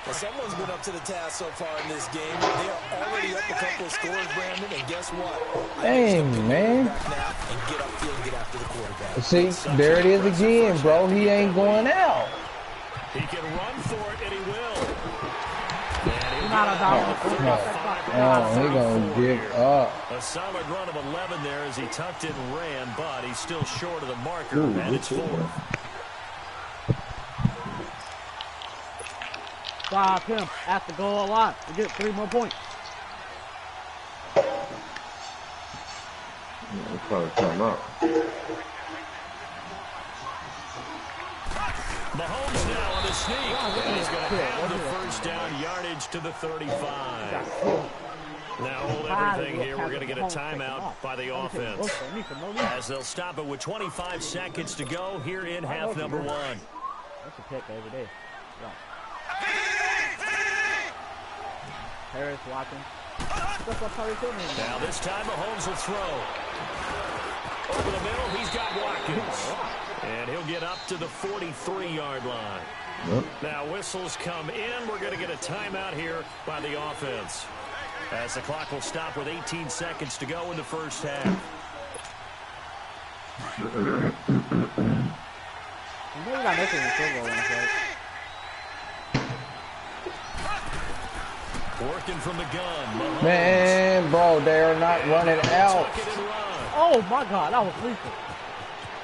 Well, someone's been up to the task so far in this game. They are already up a couple of scores, Brandon, and guess what? Dang, man. And get upfield and get after the quarterback. See, there it is again, bro. He ain't going out. He can run for it, and he will. He gonna give up. A solid run of 11 there as he tucked it and ran, but he's still short of the marker, and it's 4th. Stop him at the goal line to get 3 more points. He'll probably come up. Mahomes now on the sneak. He's going to have the 1st down yardage to the 35. Now hold everything here. We're going to get a timeout by the offense, as they'll stop it with 25 seconds to go here in half number 1. That's a pick every day. Harris, Watkins. Now this time Mahomes will throw. Over the middle, he's got Watkins. And he'll get up to the 43-yard line. Now whistles come in. We're going to get a timeout here by the offense, as the clock will stop with 18 seconds to go in the first half. Working from the gun. Mahomes. Man, bro, they're not running out. Oh, my God. That was lethal.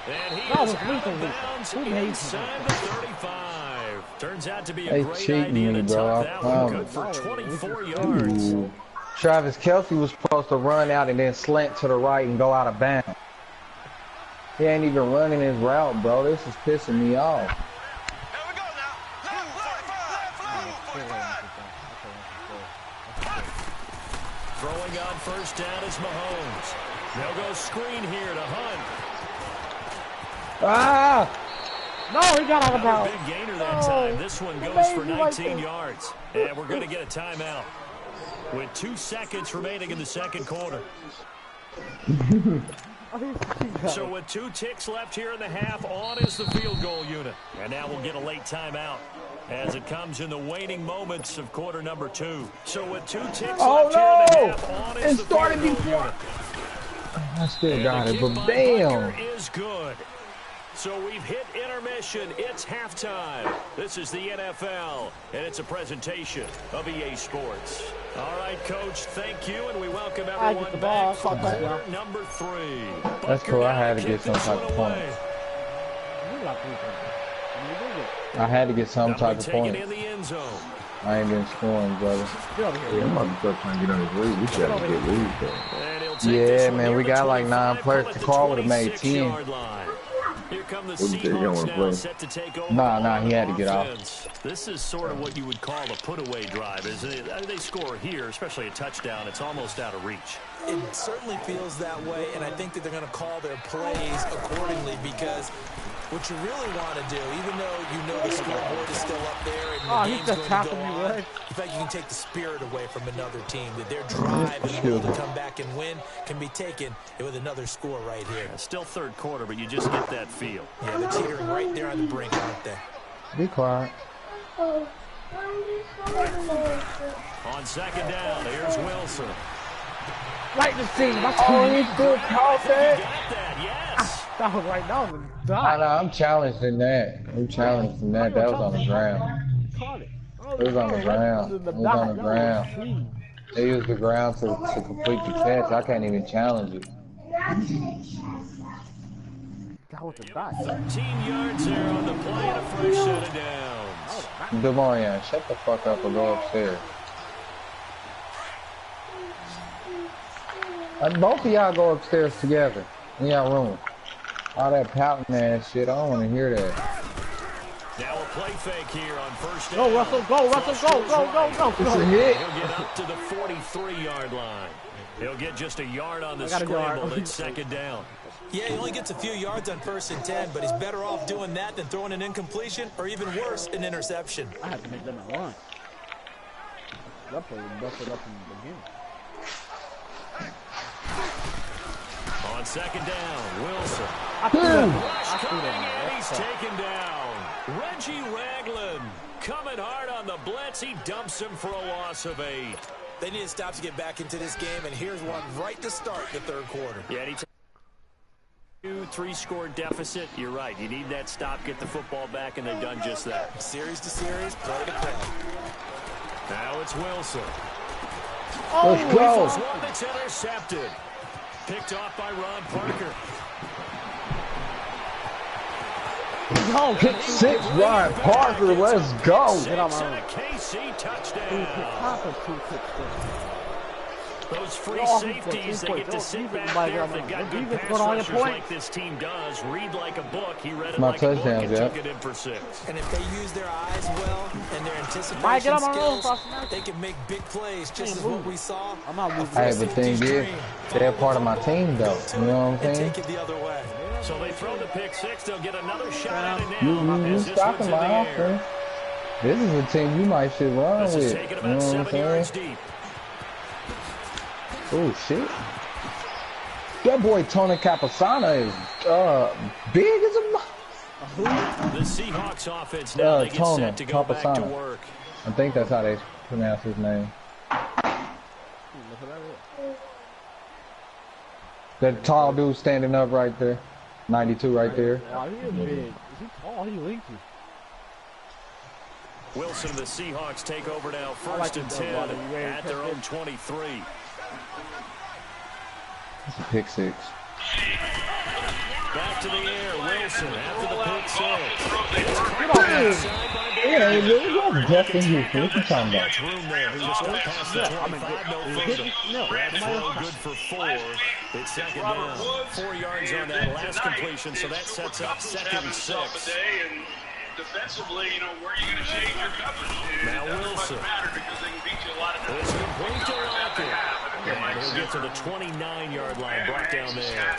And he That was is out lethal. of bounds Who made inside the 35. Turns out to be a They great cheating idea me, to bro. tuck that one. Good for 24 yards. Travis Kelce was supposed to run out and then slant to the right and go out of bounds. He ain't even running his route, bro. This is pissing me off. Throwing on first down is Mahomes. They'll go screen here to Hunt. Ah! No, he got out of bounds. Big gainer that time. This one goes for 19 yards. And we're going to get a timeout with 2 seconds remaining in the second quarter. So with 2 ticks left here in the half, on is the field goal unit. And now we'll get a late timeout as it comes in the waning moments of quarter number 2. So with 2 ticks left here in the half, on is the field goal unit. I still got it, but Kick by damn. Butker is good. So we've hit intermission. It's halftime. This is the NFL, and it's a presentation of EA Sports. All right, Coach, thank you, and we welcome everyone back for quarter number 3. That's cool. I had to get some type of point. I had to get some type of point. In the end zone. I ain't been scoring, brother. Yeah, I'm about to start trying to get on his lead. We should have to get lead, though. Yeah, man, we got like 9 players. The call would have made 10. Here come the Wouldn't you Seahawks want to now play? set to take over. Nah, he had to get off. This is sort of what you would call a put-away drive. They score here, especially a touchdown. It's almost out of reach. It certainly feels that way, and I think that they're going to call their plays accordingly because what you really want to do, even though you know the scoreboard is still up there and the game's going to go on, in fact, you can take the spirit away from another team, that their drive and able to come back and win can be taken with another score right here. It's still third quarter, but you just get that feel. Yeah, they're teetering right there on the brink, aren't they? Be quiet. On second down, here's Wilson. Right to see. Oh, he still caught that. Got that, yes. That was right now. I know, I'm challenged in that. I'm challenged in that. That was on the ground. It was on the ground. It was on the ground. They used the ground to complete the catch. I can't even challenge it. That was a dot. 13 yards there on the play and a fresh set of downs. DeMarion, shut the fuck up and go upstairs. Both of y'all go upstairs together. In your room. All that pouting ass shit, I don't want to hear that. Now a play fake here on first down. Go, Russell, go, Russell, go. It's a hit. He'll get up to the 43-yard line. He'll get just a yard on the scramble. It's second down. Yeah, he only gets a few yards on 1st and 10, but he's better off doing that than throwing an incompletion or even worse, an interception. I had to make them a run. That play was busted up in the beginning. On second down, Wilson. I And he's taken down. Reggie Ragland coming hard on the blitz. He dumps him for a loss of 8. They need to stop to get back into this game, and here's one right to start the third quarter. Yeah, he 2-3 score deficit. You're right. You need that stop, get the football back, and they've done just that. Series to series, play to play. Now it's Wilson. Let's go. This one that's intercepted. Picked off by Ron Parker. No, pick 6, Ron Parker. Let's go. Get on my KC touchdown. Those free safeties, they get to sit back there. They've got good pass rushers like this team does. Read like a book. He read it like a book and took it in for 6. And if they use their eyes well and their anticipation skills, they can make big plays, just as what we saw. Hey, the thing is, they're part of my team, though. You know what I'm saying? Take it the other way. So they throw the pick 6. They'll get another shot at it now. You stopping my offense. This is a team you might should run with. You know what I'm saying? Oh, shit. That boy Tony Capasana is big as a... The Seahawks offense now, they get set to go back to work. I think that's how they pronounce his name. That tall dude standing up right there. 92 right there. Wow, he is big. Is he tall? He lengthy. Wilson, the Seahawks take over now, 1st and 10 at their own 23. It's a pick 6. Back to the air. Wilson after the pick six. Yeah, it was Justin Houston. What you talking about? Room there. Just got past the 25. No further. That throw good for 4. It's second down. 4 yards on that last completion, so that sets up second and 6. Defensively, you know, where are you going to change your coverage? Now Wilson. It's complete to Lockett. And he'll get to the 29-yard line, brought down there.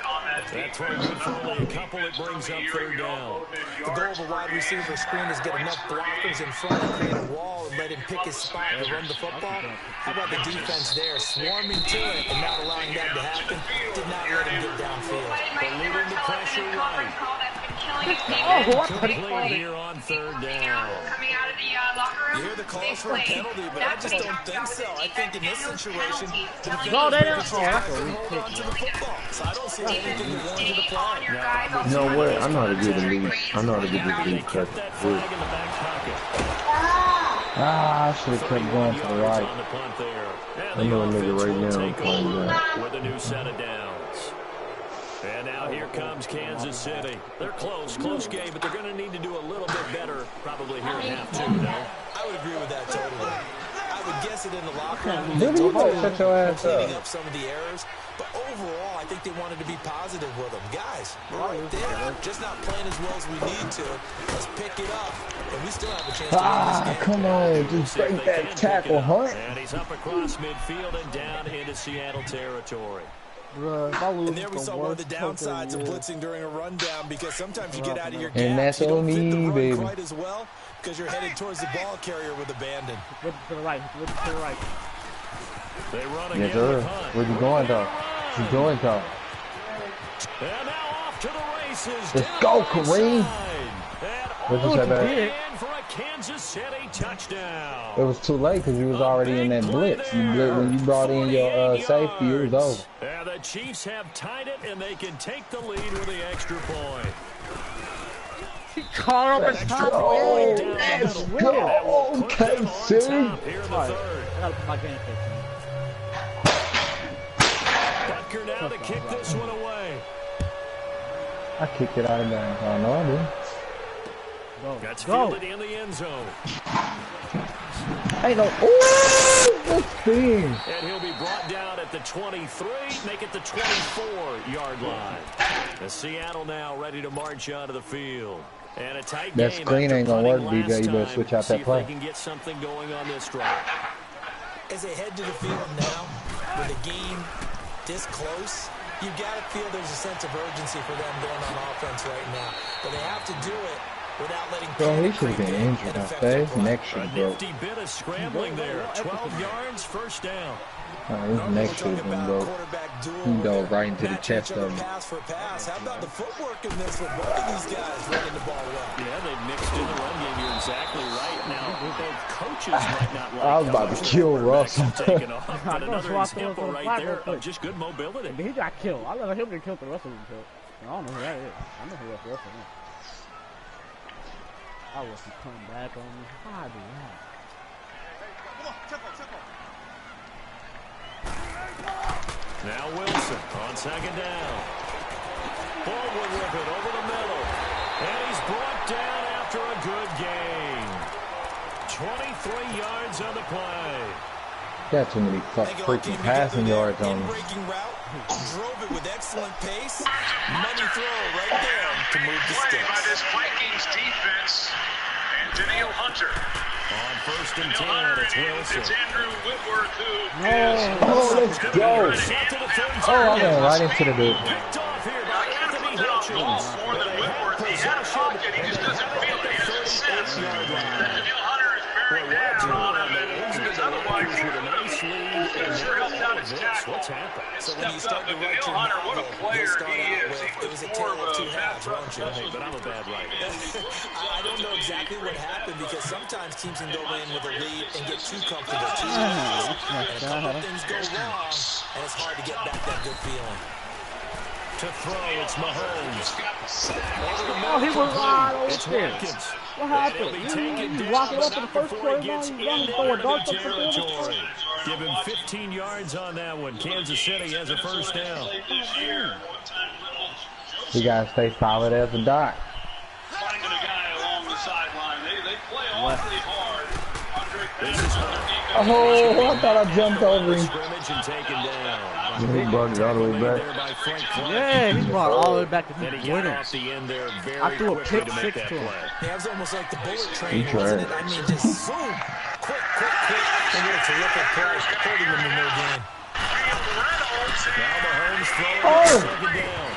That throw good for only a couple. It brings up third down. The goal of a wide receiver screen is get enough blockers in front and create a wall and let him pick his spot to run the football. How about the defense there, swarming to it and not allowing that to happen? Did not let him get downfield. Believing the pressure right. Complete here on third down. You hear the calls for a penalty, but I just don't think so. I think in this situation, No, they don't. hold on to the football. So I don't see anything to warrant the play. You know what? I know how to get the lead. I know how to get this lead cut. I should have kept going to the right. I know a nigga right now playing that. With a new set of downs. And now here comes Kansas City. They're close game, but they're going to need to do a little bit better probably here in half 2, no? I would agree with that totally. I would guess it in the locker room. Dude, you better shut your ass Cleaning up. up some of the errors. But overall, I think they wanted to be positive with them. Guys, we're right there. Just not playing as well as we need to. Let's pick it up. And we still have a chance to win this game. Come on. Just break that tackle, Hunt. And he's up across midfield and down into Seattle territory. And there we saw one of the downsides of blitzing during a rundown because sometimes you get out of your gaps. And that's you don't on fit the me, run baby. quite as well because you're headed towards the ball carrier with abandon. Flip to the right. Flip to the right. They run again. Yes, sir. Where you going, though? You going, though? And now off to the races. Let's go, Kareem. What'd you say, baby? For a Kansas City touchdown. It was too late because you was already in that blitz. When you brought in your safety, it was over. And the Chiefs have tied it, and they can take the lead with the extra point. He caught up his top. Let's go, KC. Here in the third. I gotta put my game face Butker now to kick this one away. I kicked it out of bounds. I know I did. That's fielded in the end zone. Ain't no. Ooh, good thing. And he'll be brought down at the 23, make it the 24-yard line. The Seattle now ready to march onto the field. And a tight That game screen ain't gonna work, DJ. You better switch out that play. See if they can get something going on this drive. As they head to the field now, with the game this close, you got to feel there's a sense of urgency for them going on offense right now. But they have to do it without letting Bro, he should have been injured out there. His neck should have broke. Nifty bit of scrambling there. 12 yards, first down. His neck should have been broke. He dove right into the chest of him. Pass for pass. How about the footwork in this with both of these guys running the ball well? Yeah, they mixed in the run game. You're exactly right. Now, both coaches might not like I was about to kill Russell. taking off, but another example right there of just good mobility. But he got killed. I let him get killed. The Russell didn't kill. I don't know who that is. I know who that's Russell is. I wish he come back on me. How I do that? Now Wilson on second down. Forward with it over the middle. And he's brought down after a good gain. 23 yards on the play. Got too many freaking passing yards on him. Breaking route, drove it with excellent pace. Money throw right there to move the Play sticks. by this Vikings defense and Daniel Hunter. On first and 10, it's Wilson. It's Andrew Whitworth who Oh, let's go. Oh, I went right into the dude. Picked off here by Anthony Hitchens Hitchens. off more than Whitworth. He had a pocket. He just doesn't feel it. He doesn't sense that Daniel Hunter is bearing down on him. Because otherwise, he sure helped out his tackle. What's happened? So when you start to write Daniel your Hunter, what a novel, player you'll start he out is. with, it was a More tale of of two a halves, won't you? Hey, but I'm a bad writer. I don't know exactly what happened because sometimes teams can go in with a lead and get too comfortable too fast. And a couple things go wrong, and it's hard to get back that good feeling. To throw, it's Mahomes. Oh, he was wide It's open. Watkins. What happened? You walking up in the first quarter, you running, throwing darts up the field. Give him 15 yards on that one. Kansas City has a first down. He gotta stay solid as a dot. Finding a guy along the sideline. They play awfully hard. Oh, I thought I jumped over him. He brought it all the way back. Yeah, he brought it all the way back to him. I threw a pick six to him. Yeah, it was almost like the bullet train, wasn't it? I mean, just zoom. Quick. And what a terrific play. Holding them in their game. Now Mahomes throwing second down.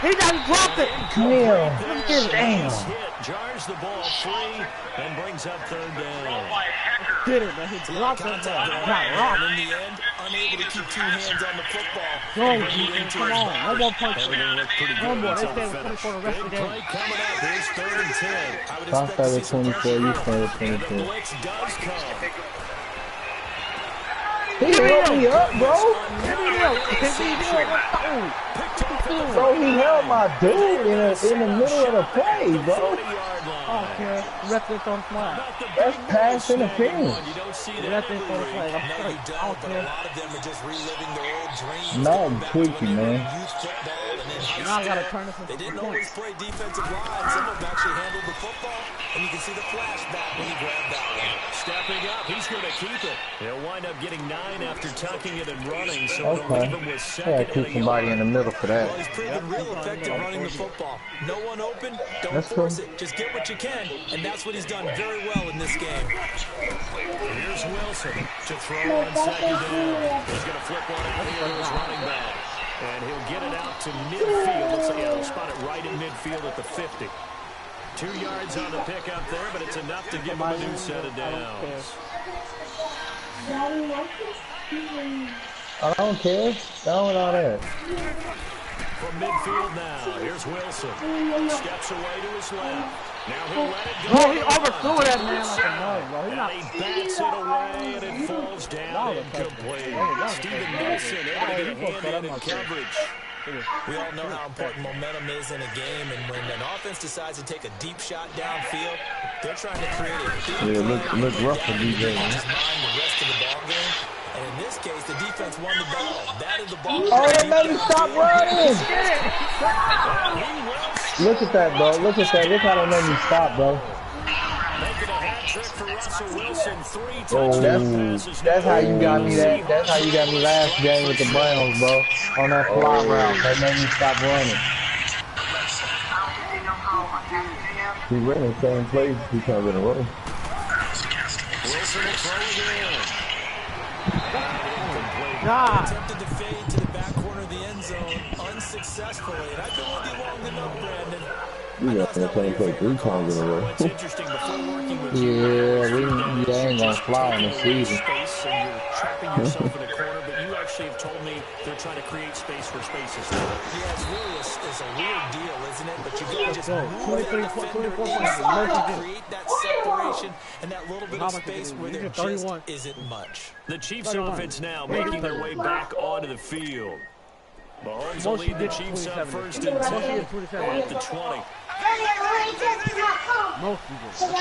He got dropped it. Neil. Damn. Jars the ball free and brings up third down. Get it, man. He dropped that ball. And in the end, unable to keep two hands on the football. Go, come on. No more punches. Everything looked pretty good. No more. They until stay the finish. for the rest of the game. Play coming up. Here's third and 10. I started 24, you started The 22. blitz does come. He held me up, bro. Bro, he held my dude in the middle of the play, bro. Okay, ref it on flag. That's pass interference. You don't see that Ref it on the flag. I'm No, straight. you don't, but a lot of them are just reliving their old dreams. No, going I'm back to tweaking, when they were man. in youth football and then high Now I gotta school. turn this They into didn't a always play defensive line. Some of them actually handled the football, and you can see the flashback when he grabbed that one. Stepping up, he's going to keep it. He'll wind up getting 9 after tucking it and running, so it'll Okay. leave him with I second gotta and keep a somebody in yard. the middle for Well, that. he's proven real effective running the football. No one open, don't That's force cool. it. Just get what you can, and that's what he's done very well in this game. Here's Wilson to throw on second down. He's going to flip one out here to his running back. And he'll get it out to midfield. Looks like he'll spot it right in midfield at the 50. 2 yards on the pickup there, but it's enough to give him a new set of downs. I don't care. Down with all that. From midfield now, here's Wilson. Steps away to his left. Now he'll let it go. Bro, he overthrew that man like a mug, bro. He's And not. he bats it away, and it falls down incomplete. Steven Nelson able to get a hand in coverage. We all know how important momentum is in a game, and when an offense decides to take a deep shot downfield, they're trying to create a big Yeah, look rough for DJ, man. just mind the rest of the ball game. And in this case, the defense won the battle. That is the ball. Oh, that made me stop running. Look at that, bro. Look at that. Look how that made me stop, bro. Making a hat trick for Russell Wilson. 3 Oh, touchdown passes. that's how you got me that. That's how you got me last game with the Browns, bro. On that fly route, that made me stop running. He ran the same place 2 times in a row. Wilson will throw it in. God. Attempted to fade to the back corner of the end zone unsuccessfully. And I've been with you long enough, Brandon. We ran the same place 3 times in a row. What's interesting, before working with you, Yeah, we ain't gonna fly in the season. space and you're trapping yourself in a corner, but you actually have told me they're trying to create space for spaces. Yeah, it's really it's a weird deal, isn't it? But you gotta just Go. move 23, that defender 24 points. inside Mercy to did. create that separation and that little bit of Muhammad space did. where You there did 31. just isn't much. The Chiefs offense now making their way back onto the field. Mahomes will Most lead the did Chiefs up 27. first and 10 Most did 27. at the 20. Most he did. That's the most.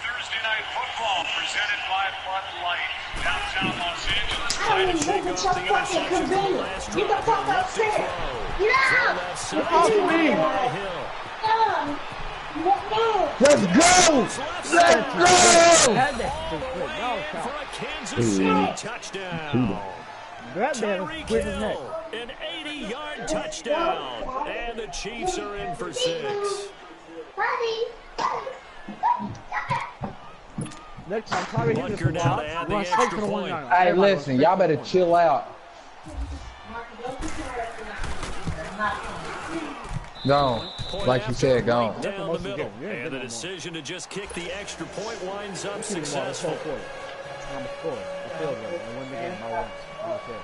Thursday Night Football presented by Bud Light. Downtown Los Angeles. Trying to shake off the interception from the last drive. He'll look to throw. Throw left side. Hill. Let's go! Let's go! That man was quick. That was For tough. a Kansas City touchdown. That man was Tyreek quick as heck. Hill, an 80-yard touchdown. And the Chiefs are in for 6. Next time, probably hit this Butker now ball. to add the Run straight extra to the 1 point. yard line. Hey, listen, y'all better chill out. Gone. Like you said, gone. Down the middle. And the decision to just kick the extra point winds up successful. I'm a score. I feel good. I win the game by 1. That's it.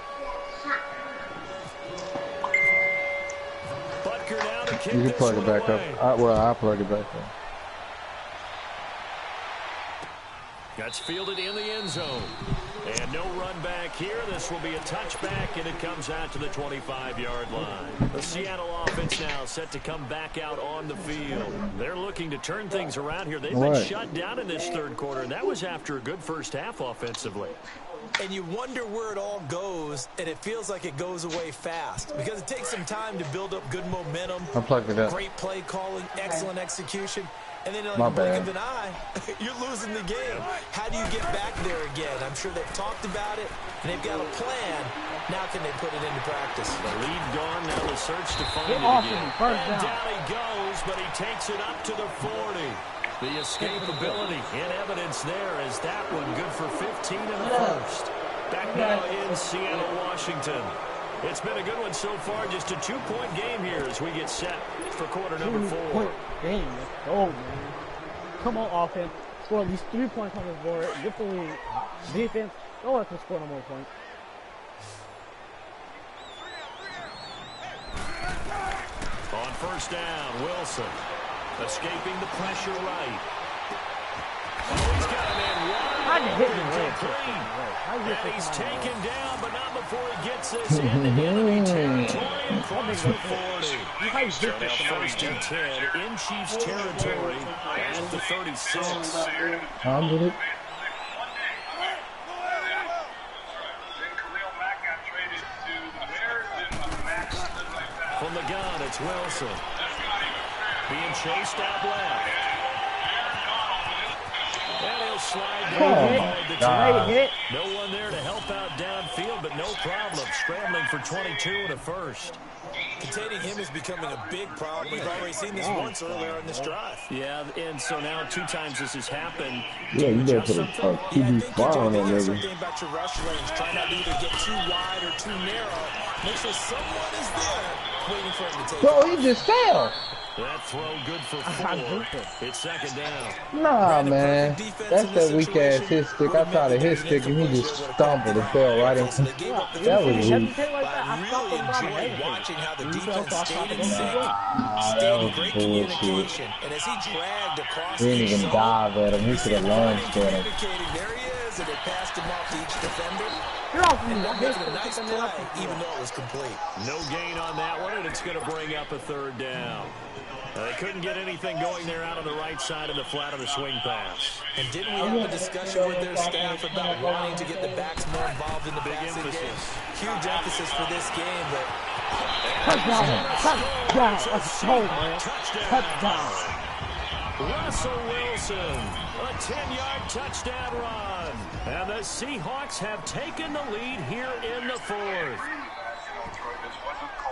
Butker now to kick You can this plug it one back away. up. Well, I'll plug it back up. That's fielded in the end zone. And no run back here. This will be a touchback, and it comes out to the 25-yard line. The Seattle offense now set to come back out on the field. They're looking to turn things around here. They've been shut down in this third quarter, and that was after a good first half offensively. and you wonder where it all goes, and it feels like it goes away fast because it takes some time to build up good momentum, great play calling, excellent execution, and then like a blink of an eye, you're losing the game. How do you get back there again? I'm sure they've talked about it, and they've got a plan. Now can they put it into practice? The lead gone, now the search to find it again. And down he goes, but he takes it up to the 40. The escapability in evidence there as that one good for 15 in the first. Back now in Seattle, Washington. It's been a good one so far. Just a 2-point game here as we get set for quarter number 4. 2-point game. Let's go, man. Come on, offense. Score at least 3 points on the board. Get the lead. Defense, don't let them score no more points. On first down, Wilson. Escaping the pressure right. Oh, he's got a man wide open. And he's taken down, but not before he gets this into enemy territory and across the 40. Start out first and 10 in Chiefs territory at the 36. I'll get it. From the gun, it's Wilson. Being chased out left. And he'll slide down the no one there to help out downfield, but no problem. Scrambling for 22 and a first. Containing him is becoming a big problem. We've already seen this once earlier in this drive. Yeah, and so now 2 times this has happened. Yeah, you better put a QB spot on that nigga. Something about your rush lanes. Try not to either get too wide or too narrow. Make sure someone is there waiting for him to take it. Bro, he just fell. That throw good for 4. It's second down. Nah, man. That's that weak ass hit stick. I tried to hit stick and he just stumbled and fell right into. That was weak. I really enjoyed watching how the defense stayed in sync, stayed in great communication, and as he dragged across he didn't even dive at him. He could have lunged at him. There he is, and they passed him off to each defender. And making a nice play, even though it was complete. No gain on that one, and it's going to bring up a third down. They couldn't get anything going there out on the right side of the flat of the swing pass. And didn't we have a discussion with their staff about wanting to get the backs more involved in the passing game? Huge emphasis for this game, but... Touchdown! Let's go, man. Touchdown! Russell Wilson, a 10-yard touchdown run. And the Seahawks have taken the lead here in the 4th.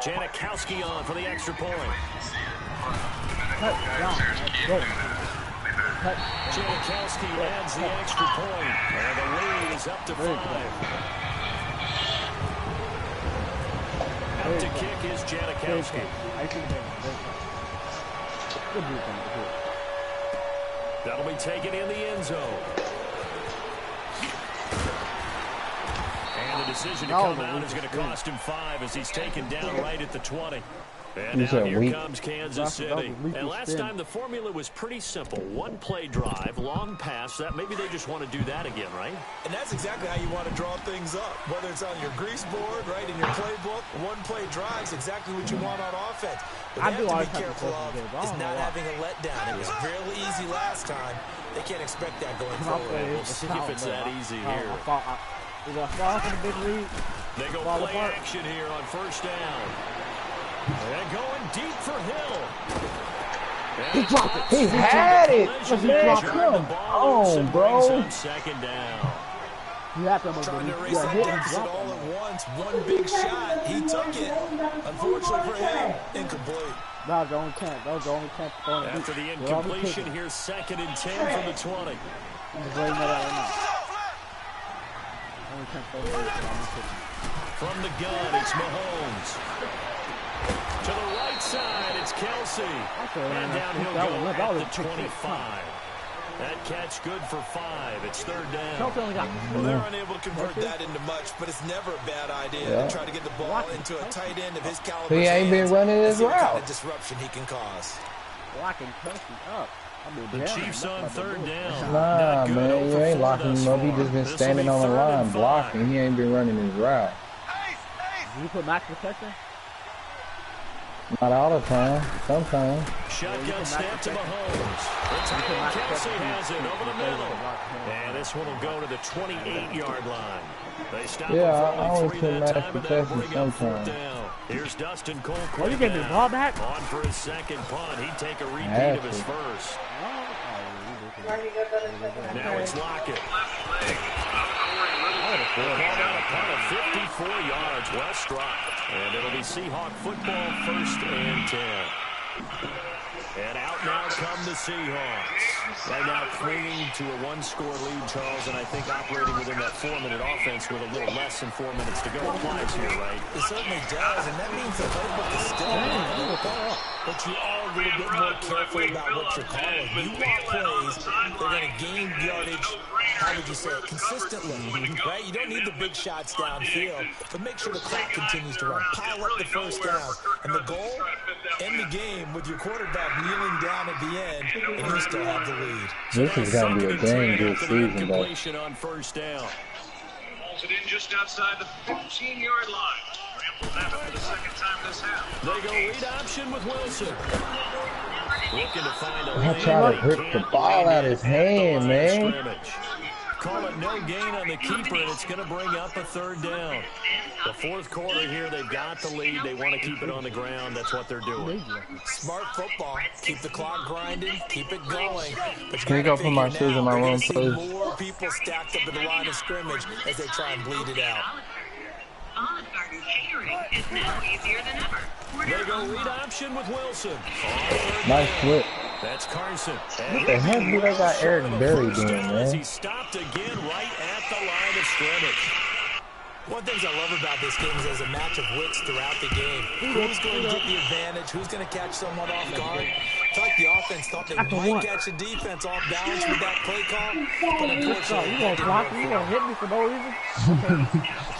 Janikowski on for the extra point. Janikowski adds the extra point, and the lead is up to 5. Out to kick is Janikowski. That'll be taken in the end zone. And the decision to come out is going to cost him 5 as he's taken down right at the 20. And now here comes Kansas City. And last time the formula was pretty simple. 1 play drive, long pass. That maybe they just want to do that again, right? And that's exactly how you want to draw things up. Whether it's on your grease board, right, in your playbook, 1 play drive's exactly what you want on offense. But they have to be careful of is not having a letdown. It was real easy last time. They can't expect that going forward. We'll see if it's that easy here. They go play action here on first down. And going deep for Hill. He dropped it. He had it. Man, come on, bro. Second down. You have to trying to erase that deficit all at once. 1 big shot. He took it. Unfortunately for him, incomplete. That was the only chance. That was the only chance. After the incompletion, here's 2nd and 10 from the 20. From the gun, it's Mahomes. To the right side, it's Kelsey. And down he'll go at the 25. That catch good for 5. It's 3rd down. Well, they're unable to convert that into much, but it's never a bad idea to try to get the ball into a tight end of his caliber. He ain't been running his route. Kind of disruption he can cause. Locking Kelsey up. The Chiefs on 3rd down. Nah, man, you ain't locking him up. He just been standing on the line blocking. He ain't been running his route. Did you put Max protection? Not all the time. Sometimes. Shotgun snap to Mahomes. Kelsey has it over the middle. And this one will go to the 28-yard line. They stop I always three put that Madden time, and they'll contested bring up sometimes. 4th down. Here's Dustin Cole. What are you getting the ball back? On for his second punt. He'd take a repeat of his first. Now it's Lockett. Got a punt of 54 yards. Well struck. And it'll be Seahawk football, 1st and 10. And out now come the Seahawks. Right now clinging to a 1-score lead, Charles, and I think operating within that 4-minute offense with a little less than 4 minutes to go applies here, right? It certainly does, and that means the playbook is still on. But you are a little bit more careful about what you're calling. You want plays, they're going to gain yardage, how would you say it, consistently, right? You don't need the big shots downfield, but make sure the clock continues to run. Pile up the first down. And the goal, end the game with your quarterback kneeling down at the end, and you still have the lead. This is going to be a dang good season, though. On 1st down. Pulls it in just outside the 15-yard line. Rams will have it for the second time this half. They go read option with Wilson. Looking to find a I try to rip the ball out of his hand, man. Call it no gain on the keeper, and it's going to bring up a 3rd down. The 4th quarter here, they've got the lead. They want to keep it on the ground. That's what they're doing. Smart football. Keep the clock grinding. Keep it going. But Can you go put my shoes in my room, please? More people stacked up in the line of scrimmage as they try and bleed it out. Olive Garden catering is now easier than ever. They go read option with Wilson. Nice flip. That's Carson. What the hell do they got Eric Berry doing, man? He stopped again right at the line of scrimmage. One of the things I love about this game is there's a match of wits throughout the game. Who's going to get the advantage? Who's going to catch someone off guard? It's like the offense thought they might catch the defense off balance with that play call, but unfortunately, you gonna block me? You gonna hit me for no reason?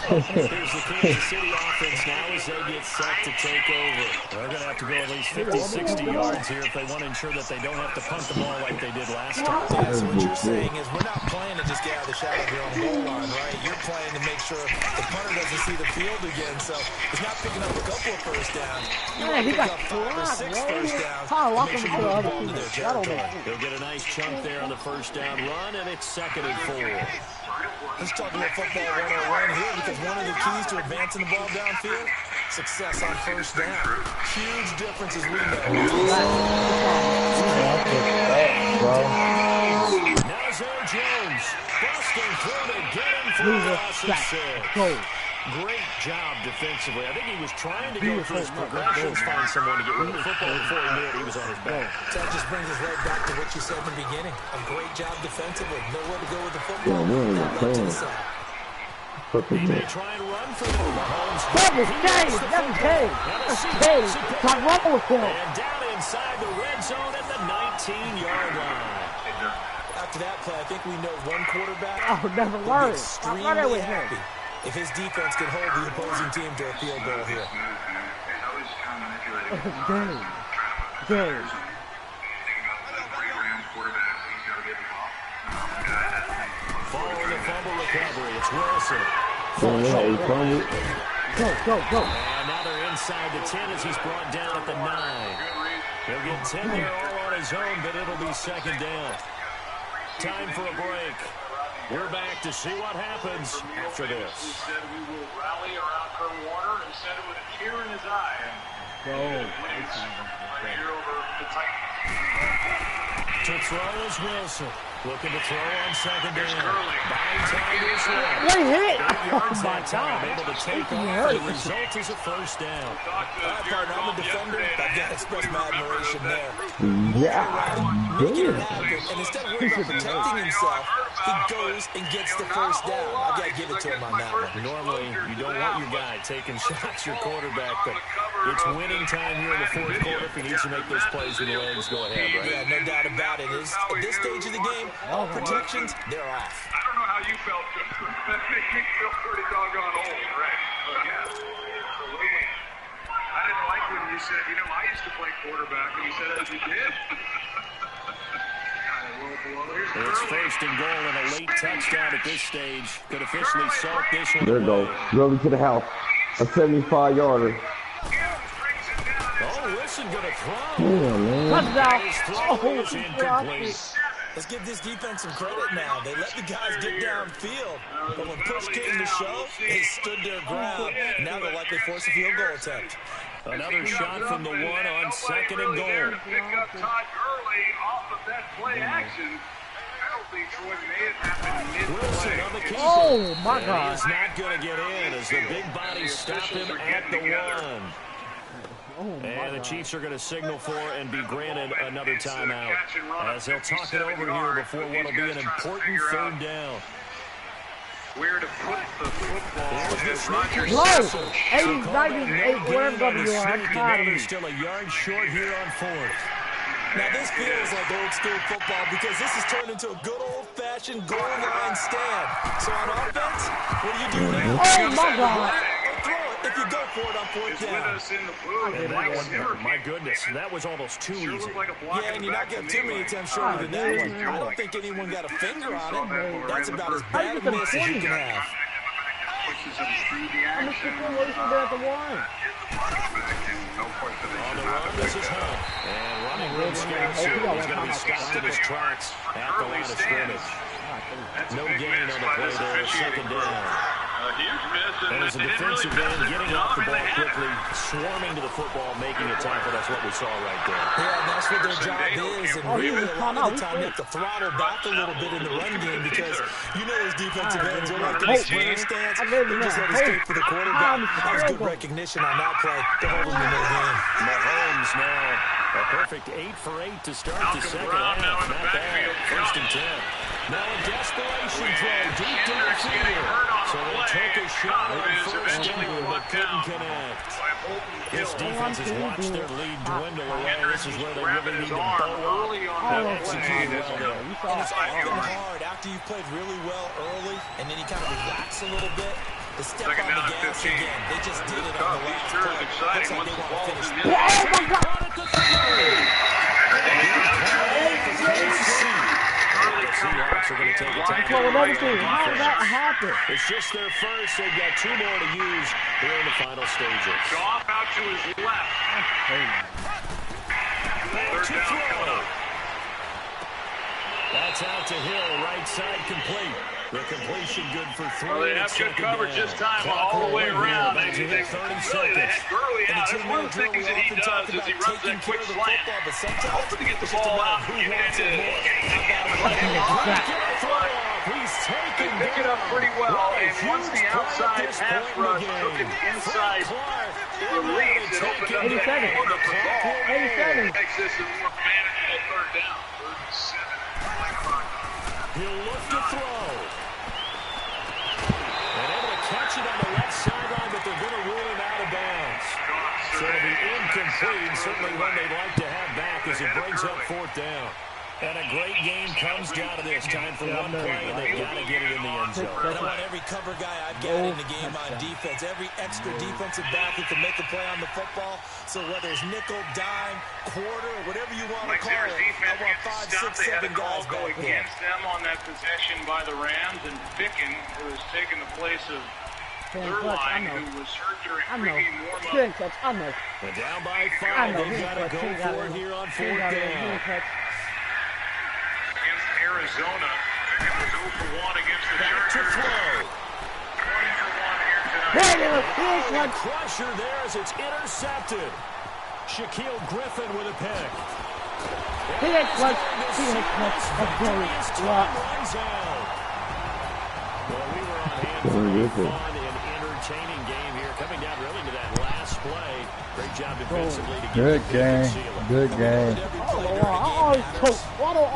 Here's the Kansas City offense now as they get set to take over. They're going to have to go at least 50, 60 yards here if they want to ensure that they don't have to punt the ball like they did last time. Yeah, so what you're saying is we're not playing to just get out of the shadow of your own goal line, right? You're playing to make sure the punter doesn't see the field again, so it's not picking up a couple of first downs. You want to pick up 5 or 6 first downs to make sure you move the ball to their territory. They'll get a nice chunk there on the 1st down run, and it's 2nd and 4. Let's talk about football 101 here, because one of the keys to advancing the ball downfield, success on 1st down. Huge difference as we know. Now Zay Jones busting through to get him for a loss of 6. Great job defensively. I think he was trying to go through his progressions, find someone to get rid of the football before he knew it. He was on his back. So that just brings us right back to what you said in the beginning. A great job defensively. Nowhere to go with the football. Yeah, we're in the play. He may try and run for them. Mahomes. That was Dave. That was Dave. That's Dave. Stop running with him. And down inside the red zone at the 19-yard line. After that play, I think we know one quarterback Oh, never learned. extremely I'm running with him. happy if his defense can hold the opposing team to a field goal here. Dave. Dave. Following the fumble recovery, it's Wilson. Go. And now they're inside the 10 as he's brought down at the 9. He'll get 10 there all on his own, but it'll be 2nd down. Time for a break. We're back to see what happens after this. He said we will rally around Kurt Warner and said it with a tear in his eye. Go. Right here over the Titans. To throw is Wilson. Looking to throw on 2nd down. Buying time to his left. What hit? 8 yards Oh, my that time. God. Able to take off. The result is a 1st down. All right, partner, I'm a defender. I've got to express my admiration there. Yeah, Making it happen, and instead of worrying about protecting himself, he goes and gets the 1st down. I've got to give it to him on that one. Normally, you don't want your guy taking shots, your quarterback, but it's winning time here in the 4th quarter. If he needs to make those plays with the legs, go ahead, right? Yeah, no doubt about it. At this stage of the game, all protections, they're off. I don't know how you felt. That made me feel pretty doggone old, right? But yeah, absolutely. I didn't like when you said, I used to play quarterback, and you said that you did. It's 1st and goal and a late touchdown at this stage. Could officially salt this one. There it goes. Really to the house. A 75-yarder. Oh, Wilson going to throw. Yeah, man. Touchdown. His throw is incomplete. Let's give this defense some credit now. They let the guys get downfield, but when push came to shove, they stood their ground. Now they'll likely force a field goal attempt. Another shot from the one on 2nd and goal. Pick up Todd Gurley off of that play action. Penalty, Troy, may have happened Wilson mid-play. on the keeper. Oh, my And God. he is not going to get in as the big bodies stop him at the 1. And the Chiefs are going to signal for and be granted another timeout as they'll talk it over here before what will be an important 3rd down. Where to put the football as Rodgers Low. 80s, 90s, wherever you are. I'm tired of They're you. still a yard short here on 4th. Now this feels like old school football because this has turned into a good old-fashioned goal line stand. So on offense, what do you do now? Oh, my God. Or throw it if you go for it on 4th is with down. us in the booth. And Mike that Zimmer one, my goodness, that was almost too sure easy. looked like a block Yeah, in and the you're not back to getting me, too many Mike. attempts shorter than that one. I don't think anyone got a finger on it. That's about as bad a miss as you can have. Pushes him through the I'm a action. situation there at the 1. No question On the run, this is Hunt. And running room scout soon. He's going to be stopped in his tracks at the line of scrimmage. No gain on the play there, 2nd down. A huge miss, And as a defensive end, getting off the ball quickly, swarming to the football, making a tackle. That's what we saw right there. Yeah, that's what their job is, and really a lot of the time they have to throttle back a little bit in the run game because you know those defensive ends are like the sprinter stance. They just let it escape for the quarterback. That was good recognition on that play to hold him in their game. Mahomes now a perfect 8 for 8 to start the 2nd half. Not bad. 1st and 10. Now a desperation throw deep down the field. So they took a shot on 1st down but couldn't connect. This defense has watched their lead dwindle away. This is where they really need to bow up. They executed well there. And it's often hard after you've played really well early and then you kind of relax a little bit. To step on the gas again. They just did it on the last play. Looks like they want to finish. Oh, my God. Seahawks are going to take a time. How did that happen? It's just their first. They've got 2 more to use here in the final stages. Goff out to his left. Back to throw. That's out to Hill, right side complete. The completion good for 3. Well, they have good coverage this time all the way around. They really had Gurley out. That's one of the things that he does is he runs that quick slant. Hoping to get the ball out and get it into He's taken. They pick it up pretty well, and once the outside pass rush took an inside release, it opened up the ball. 87. Makes this a more manageable 3rd down. 37. He'll look to throw. And able to catch it on the left sideline, but they're going to rule him out of bounds. So it'll be incomplete, certainly one they'd like to have back as it brings up 4th down. And a great game comes down to this. Time for one play, and they've got to get it in the end zone. And I want every cover guy I've got in the game on defense, every extra defensive back who can make a play on the football. So whether it's nickel, dime, quarter, whatever you want to call it, I want 5, 6, 7 guys back there. Against them on that possession by the Rams, and Pickens, who has taken the place of Zerline, who was hurt during pregame warm-up. I know. And down by 5, they've got to go for it here on 4th down. Against Arizona, Pickens was 0 for 1 against the Back to Chargers. throw. 20 for 1 here tonight. And a crusher there as it's intercepted. Shaquille Griffin with a pick. Well, we were on hand for a fun and entertaining game here. Coming down really to that last play. Great job defensively to Good game. Good game.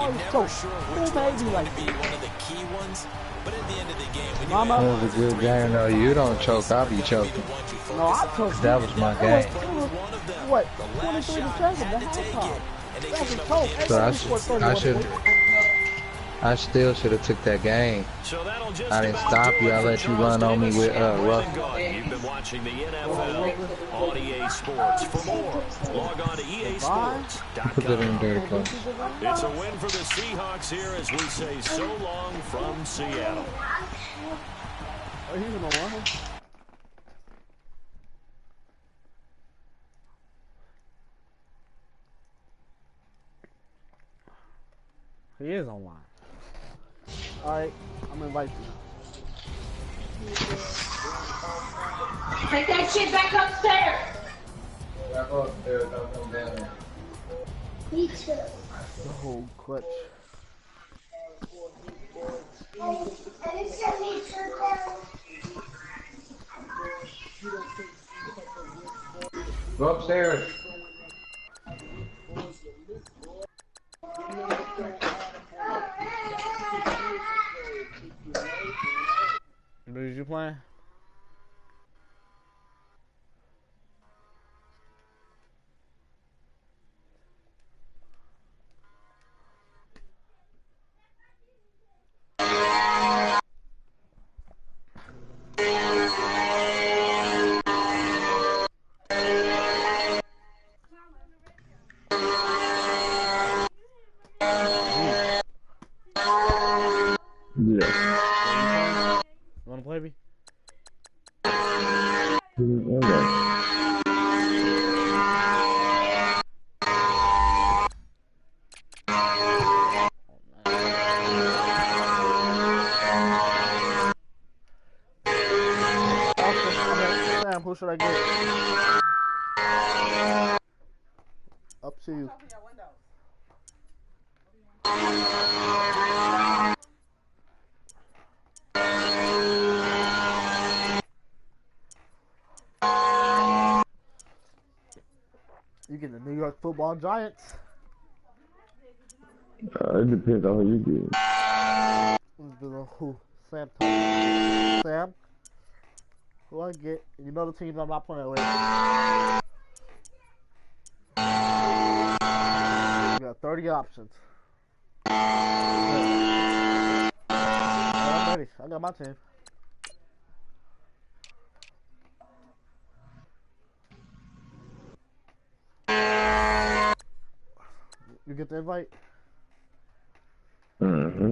Never sure which one's going to be one of the key ones, but at the end of the game, when you That was a good game. No, you don't choke. I'll be choking. No, I took That was my game. What? 23 to 7. That's halftime. So I still should have took that game. So that'll just I didn't stop you. I let you run on me with rough. You've been watching the NFL on EA Sports. For more, log on to EASports.com. Put that in dirty clothes. It's a win for the Seahawks here as we say so long from Seattle. Are you gonna run? He is online. Alright, I'm gonna invite you. Take that shit back upstairs. Back upstairs, don't come down there. Me too. The whole clutch. Go upstairs. Is you playing? Yeah. You wanna play me? Sam, who should I get? Up to you. You get the New York Football Giants. It depends on who you get. Who? Sam. Sam. Who I get? You know the teams I'm not playing with. You got 30 options. Yeah, I'm ready. I got my team. You get the invite? Mm-hmm.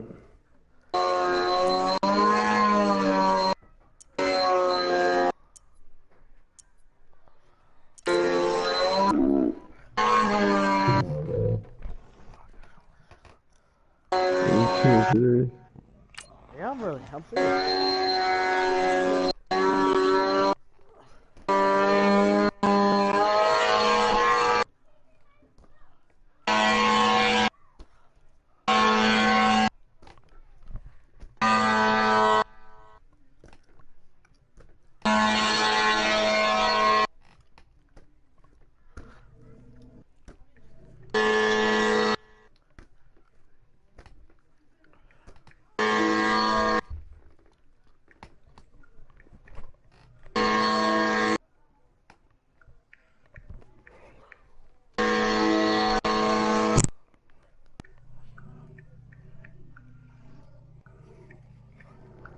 Yeah, I'm serious.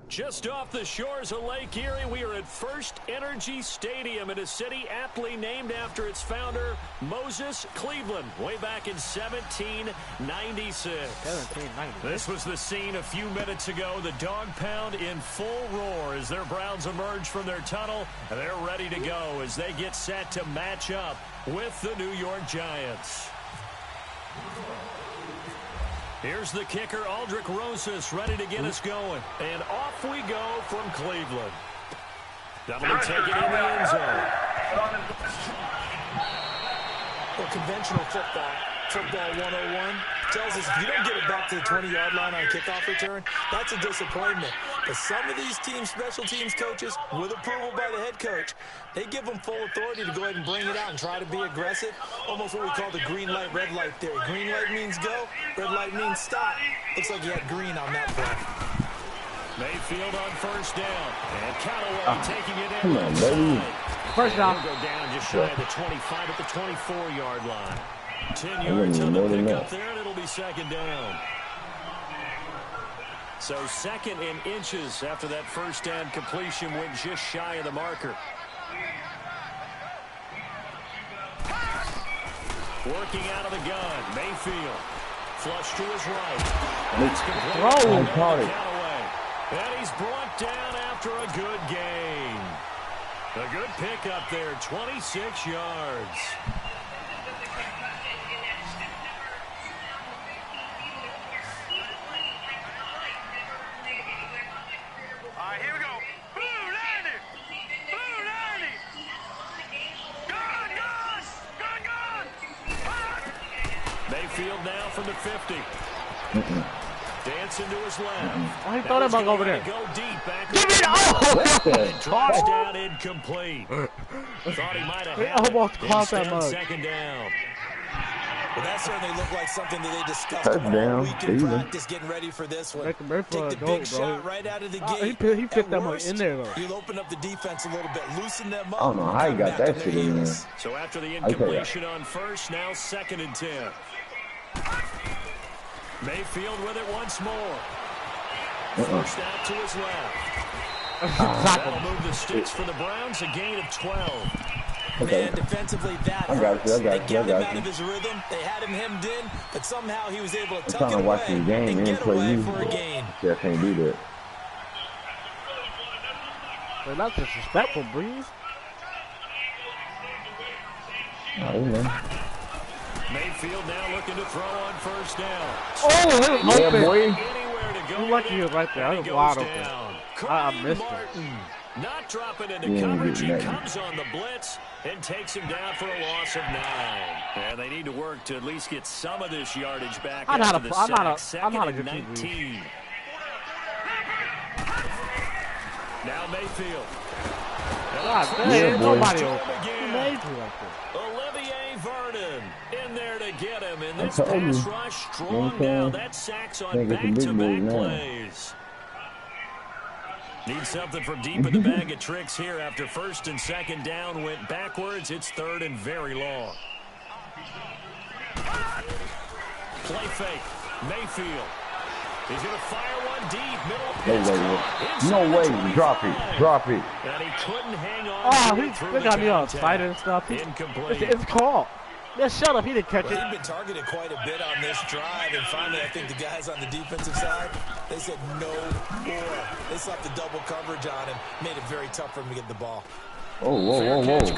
Just off the shores of Lake Erie, we are at First Energy Stadium in a city aptly named after its founder, Moses Cleveland, way back in 1796. 1796. This was the scene a few minutes ago. The dog pound in full roar as their Browns emerge from their tunnel. And they're ready to go as they get set to match up with the New York Giants. Here's the kicker, Aldrich Rosas, ready to get us going. And off we go from Cleveland. That'll take it in the end zone. Well, conventional football 101, tells us if you don't get it back to the 20-yard line on a kickoff return, that's a disappointment. But some of these teams, special teams coaches, with approval by the head coach, they give them full authority to go ahead and bring it out and try to be aggressive, almost what we call the green light, red light theory. Green light means go, red light means stop. Looks like you had green on that play. Mayfield on first down. And Callaway taking it in. Come on, baby. First down. He'll go down just shy of the 25 at the 24-yard line. 10 yards on the pickup there, and it'll be second down. So second in inches after that first down completion went just shy of the marker. Working out of the gun, Mayfield. Flush to his right. That's complete. Callaway. And he's brought down after a good gain. A good pickup there, 26 yards. Mayfield now from the 50. Dancing to his left. Why he throw that bug over there? Go deep back. Give me the Touchdown incomplete. Thought he might have had almost caught that mug. Second down. Well, that certainly looked like something that they discussed Touchdown, all week in practice, getting ready for this one. Take the big shot right out of the gate. He picked that mug in there, though. You'll open up the defense a little bit, loosen them up. I don't know how he got that shit in there. So after the incompletion on first, now 2nd and 10. Mayfield with it once more. First out to his left. That'll move the sticks for the Browns, a gain of 12. Okay. Man, defensively, that I got you. They kept him out of his rhythm. They had him hemmed in, but somehow he was able to tuck it away and get away for a gain. Yeah, I can't do that. They're not disrespectful, Breeze. Mayfield now looking to throw on first down. Oh, he was Yeah, open. boy. Anywhere to go. You lucky he was right there. I was wide open. I missed it. Not dropping into coverage. He comes on the blitz and takes him down for a loss of 9. And they need to work to at least get some of this yardage back. I'm not a good team. Now Mayfield. God damn, nobody open. Who made you like that? Olivier Vernon in there to get him. And this pass rush strong down. That sacks on back-to-back plays. Need something from deep in the bag of tricks here after 1st and 2nd down went backwards. It's 3rd and very long. Play fake. Mayfield. He's going to fire one deep. No way. Drop it. Drop it. And he couldn't hang on. Oh, he got me all excited and stuff. It's called. Yeah, shut up. He didn't catch it. He'd been targeted quite a bit on this drive, and finally I think the guys on the defensive side, they said no more. They slapped the double coverage on him, made it very tough for him to get the ball. Oh, whoa. But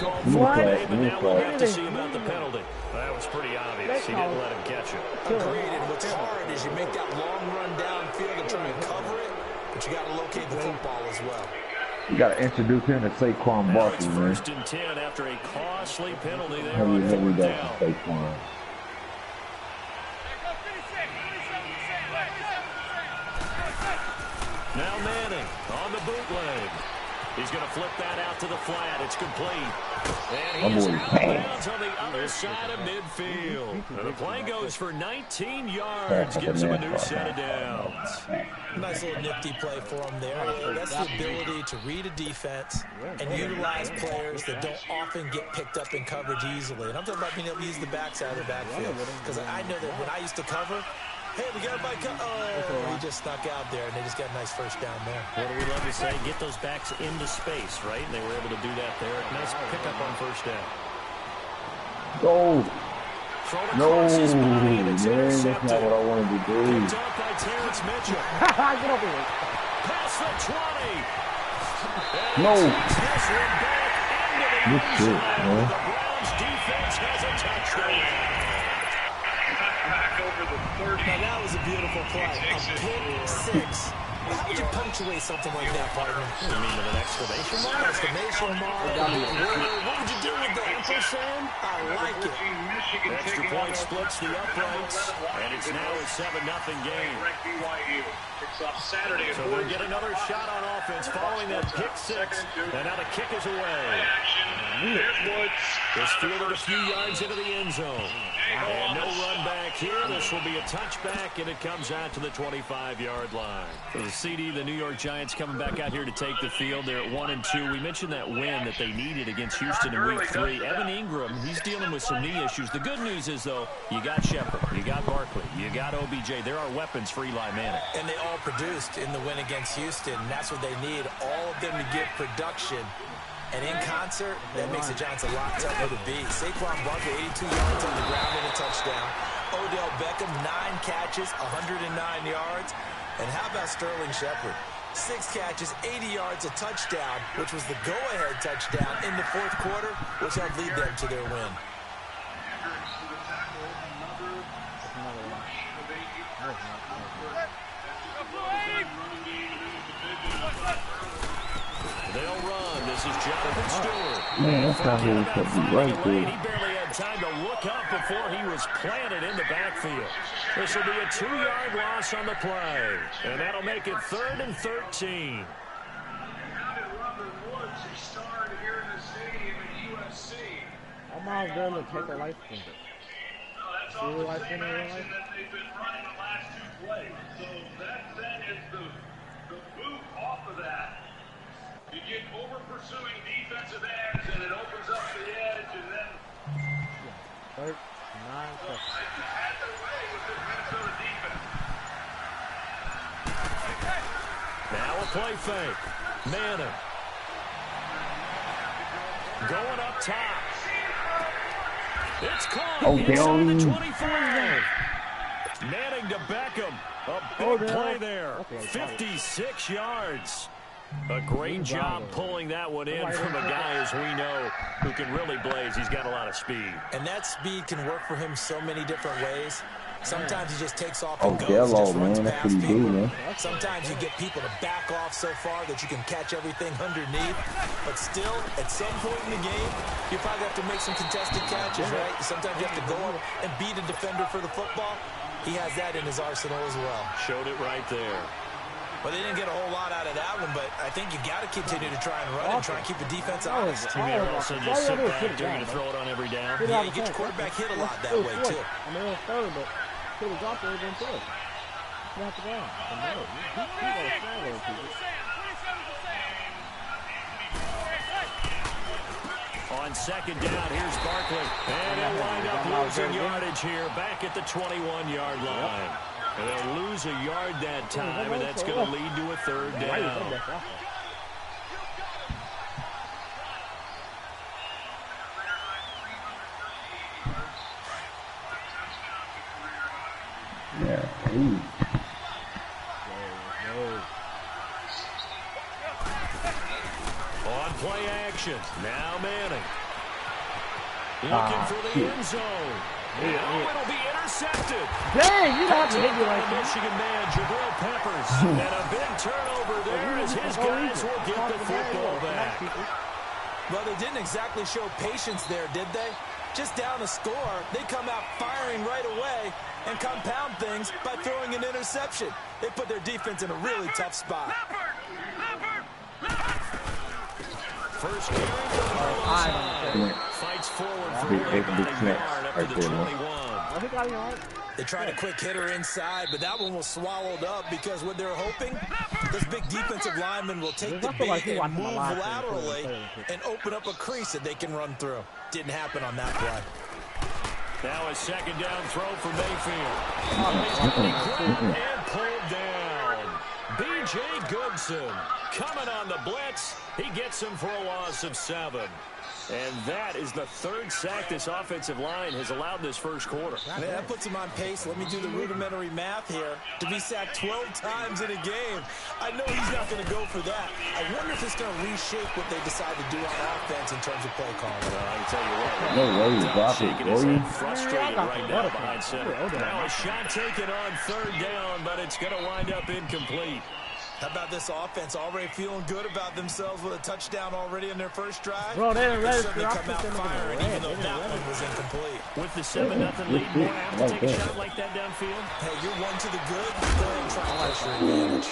now we'll have to see about the penalty. That was pretty obvious. He didn't let him catch it. Agreed, and what's hard is you make that long run downfield and try and cover it, but you got to locate the football as well. You got to introduce him to Saquon Barkley, man. 1st and 10 after a costly penalty there. Heavy down to Saquon. Now Manning on the bootleg. He's going to flip that out to the flat. It's complete. And he's out of bounds on the other side of midfield. And the play goes for 19 yards. Gives him a new set of downs. Nice little nifty play for him there. That's the ability to read a defense and utilize players that don't often get picked up in coverage easily. And I'm talking about being able to use the backside of the backfield. Because I know that when I used to cover, hey, we got everybody he just snuck out there, and they just got a nice first down there. What do we love to say? Get those backs into space, right? And they were able to do that there. Nice pickup on first down. Go. No, man, that's not what I wanted to do. Picked up by Terrence Mitchell. Get over here. Past the 20. No. This shit, man. The Browns defense has a touchdown. Now that was a beautiful play. A pick 6. How would you punctuate something like that, partner? You mean with an exclamation mark? Exclamation mark. What would you do with the ampersand? I like it. Extra point splits the uprights, and it's now a 7-0 game. So we'll get another shot on offense following that pick 6, and now the kick is away. It's fielded a few yards into the end zone. And no run back here. This will be a touchback, and it comes out to the 25-yard line. For the CD, the New York Giants coming back out here to take the field. They're at 1-2. We mentioned that win that they needed against Houston in Week 3. Evan Ingram, he's dealing with some knee issues. The good news is, though, you got Shepard, you got Barkley, you got OBJ. There are weapons for Eli Manning. And they all produced in the win against Houston. And that's what they need, all of them to get production. And in concert, that makes the Giants a lot tougher to beat. Saquon Barkley, 82 yards on the ground and a touchdown. Odell Beckham, 9 catches, 109 yards. And how about Sterling Shepard? 6 catches, 80 yards, a touchdown, which was the go-ahead touchdown in the 4th quarter, which helped lead them to their win. They'll run. This is Jonathan Stewart. Man, that's not who it's supposed to be right there. He barely had time to look up before he was planted in the backfield. This will be a 2-yard loss on the play. And that'll make it 3rd and 13. I'm not going to take a life from it. That's all the same action that they've been running the last 2 plays. So that then is the boot off of that. You get over pursuing defensive ends, and it opens up the edge, and then 9 seconds. they had their way with this Minnesota defense. Now a play fake. Madden. Going up top. It's caught inside the 25. Manning to Beckham. A big play there. 56 yards. A great job pulling that one in from a guy, as we know, who can really blaze. He's got a lot of speed. And that speed can work for him so many different ways. Sometimes he just takes off and goes, just runs past people. Sometimes you get people to back off so far that you can catch everything underneath. But still, at some point in the game, you probably have to make some contested catches, right? Sometimes you have to go up and beat a defender for the football. He has that in his arsenal as well. Showed it right there. Well, they didn't get a whole lot out of that one, but I think you got to continue to try and run and try and keep the defense honest. Too many also just sit back, they're going to throw it on every down. Yeah, you get your quarterback hit a lot that way, too. I mean, it was third, but could have dropped it again, too. Not the ground. On second down, here's Barkley. And they'll wind up losing yardage here, back at the 21-yard line. And they'll lose a yard that time, and that's going to lead to a 3rd down. Yeah. On play action, now Manning. Looking for the end zone. Now it'll be intercepted. Dang, you don't have to hit me like that. Michigan man, Jabril Peppers. And a big turnover there as his guys will get the football back. Well, they didn't exactly show patience there, did they? Just down a score, they come out firing right away and compound things by throwing an interception. They put their defense in a really tough spot. First carry. Fights forward for about a yard up to the 21. They tried a quick hitter inside, but that one was swallowed up because what they're hoping, this big defensive lineman will take the bait and move laterally and open up a crease that they can run through. Didn't happen on that play. Now a second down throw for Mayfield. And pulled down. B.J. Goodson coming on the blitz. He gets him for a loss of 7. And that is the 3rd sack this offensive line has allowed this first quarter. Man, that puts him on pace. Let me do the rudimentary math here. To be sacked 12 times in a game, I know he's not going to go for that. I wonder if it's going to reshape what they decide to do on offense in terms of play calling. I can tell you what. No way you drop it, boy. Frustrated right now behind center. Now a shot taken on 3rd down, but it's going to wind up incomplete. How about this offense already feeling good about themselves with a touchdown already in their first drive? Bro, they didn't ready to come out firing, even though that one was incomplete. With the 7-0 lead, more apt to take a shot like that downfield? Hey, you're one to the good. Go ahead and try to pressure advantage.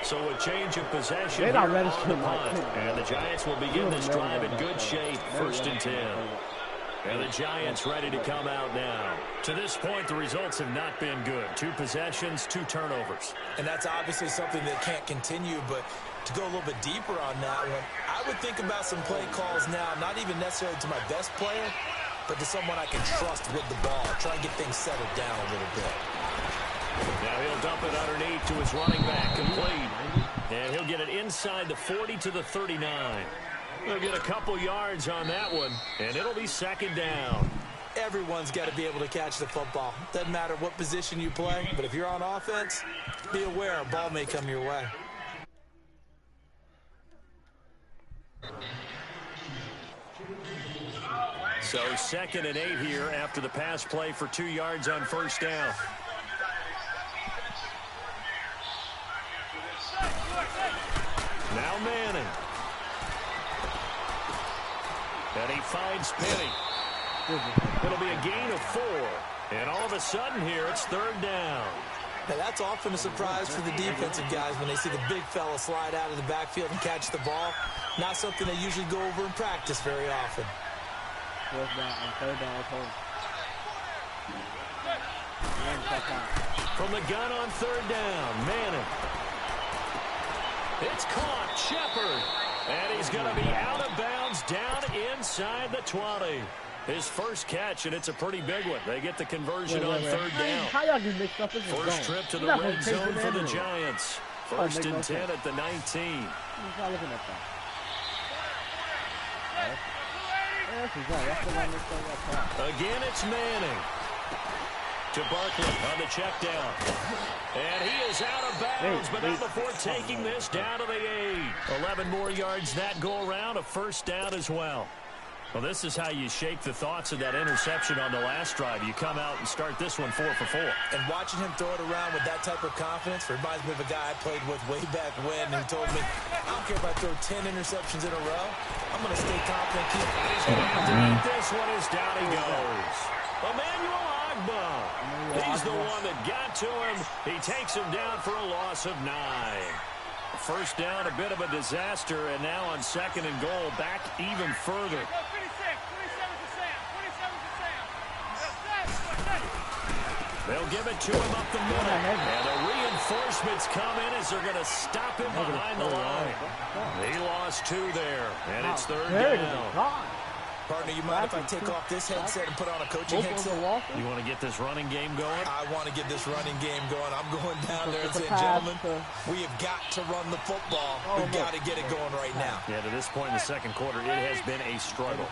So a change of possession here on the punt. And the Giants will begin this drive in good shape, 1st and 10. And the Giants ready to come out now. To this point, the results have not been good. 2 possessions, 2 turnovers. And that's obviously something that can't continue, but to go a little bit deeper on that one, I would think about some play calls now, not even necessarily to my best player, but to someone I can trust with the ball. Try and get things settled down a little bit. Now he'll dump it underneath to his running back, complete. And he'll get it inside the 40 to the 39. They'll get a couple yards on that one, and it'll be 2nd down. Everyone's got to be able to catch the football. Doesn't matter what position you play, but if you're on offense, be aware a ball may come your way. So 2nd and 8 here after the pass play for 2 yards on 1st down. Now Manning. And he finds Penny. It'll be a gain of 4. And all of a sudden here, it's 3rd down. Now that's often a surprise for the defensive guys when they see the big fella slide out of the backfield and catch the ball. Not something they usually go over in practice very often. 4th down and 3rd down at home. From the gun on 3rd down, Manning. It's caught, Shepard. And he's going to be out of bounds down inside the 20. His first catch, and it's a pretty big one. They get the conversion on 3rd down. How y'all get mixed up? First trip to the red zone for the Giants. 1st and 10 at the 19. He's not looking at that. Again, it's Manning. To Barkley on the check down. And he is out of bounds, but not before taking this down to the 8. 11 more yards that go around, a 1st down as well. Well, this is how you shake the thoughts of that interception on the last drive. You come out and start this one 4 for 4. And watching him throw it around with that type of confidence reminds me of a guy I played with way back when who told me, I don't care if I throw 10 interceptions in a row. I'm going to stay confident. He's going to have to eat this one as down he goes. Emmanuel Agba. He's the one that got to him. He takes him down for a loss of 9. 1st down, a bit of a disaster, and now on 2nd and goal, back even further. They'll give it to him up the middle, and the reinforcements come in as they're going to stop him behind the line. He lost 2 there, and it's 3rd down. Partner, you mind if I take off this headset and put on a coaching headset? You want to get this running game going? I want to get this running game going. I'm going down there and saying, gentlemen, we have got to run the football. We've got to get it going right now. Yeah, to this point in the 2nd quarter, it has been a struggle.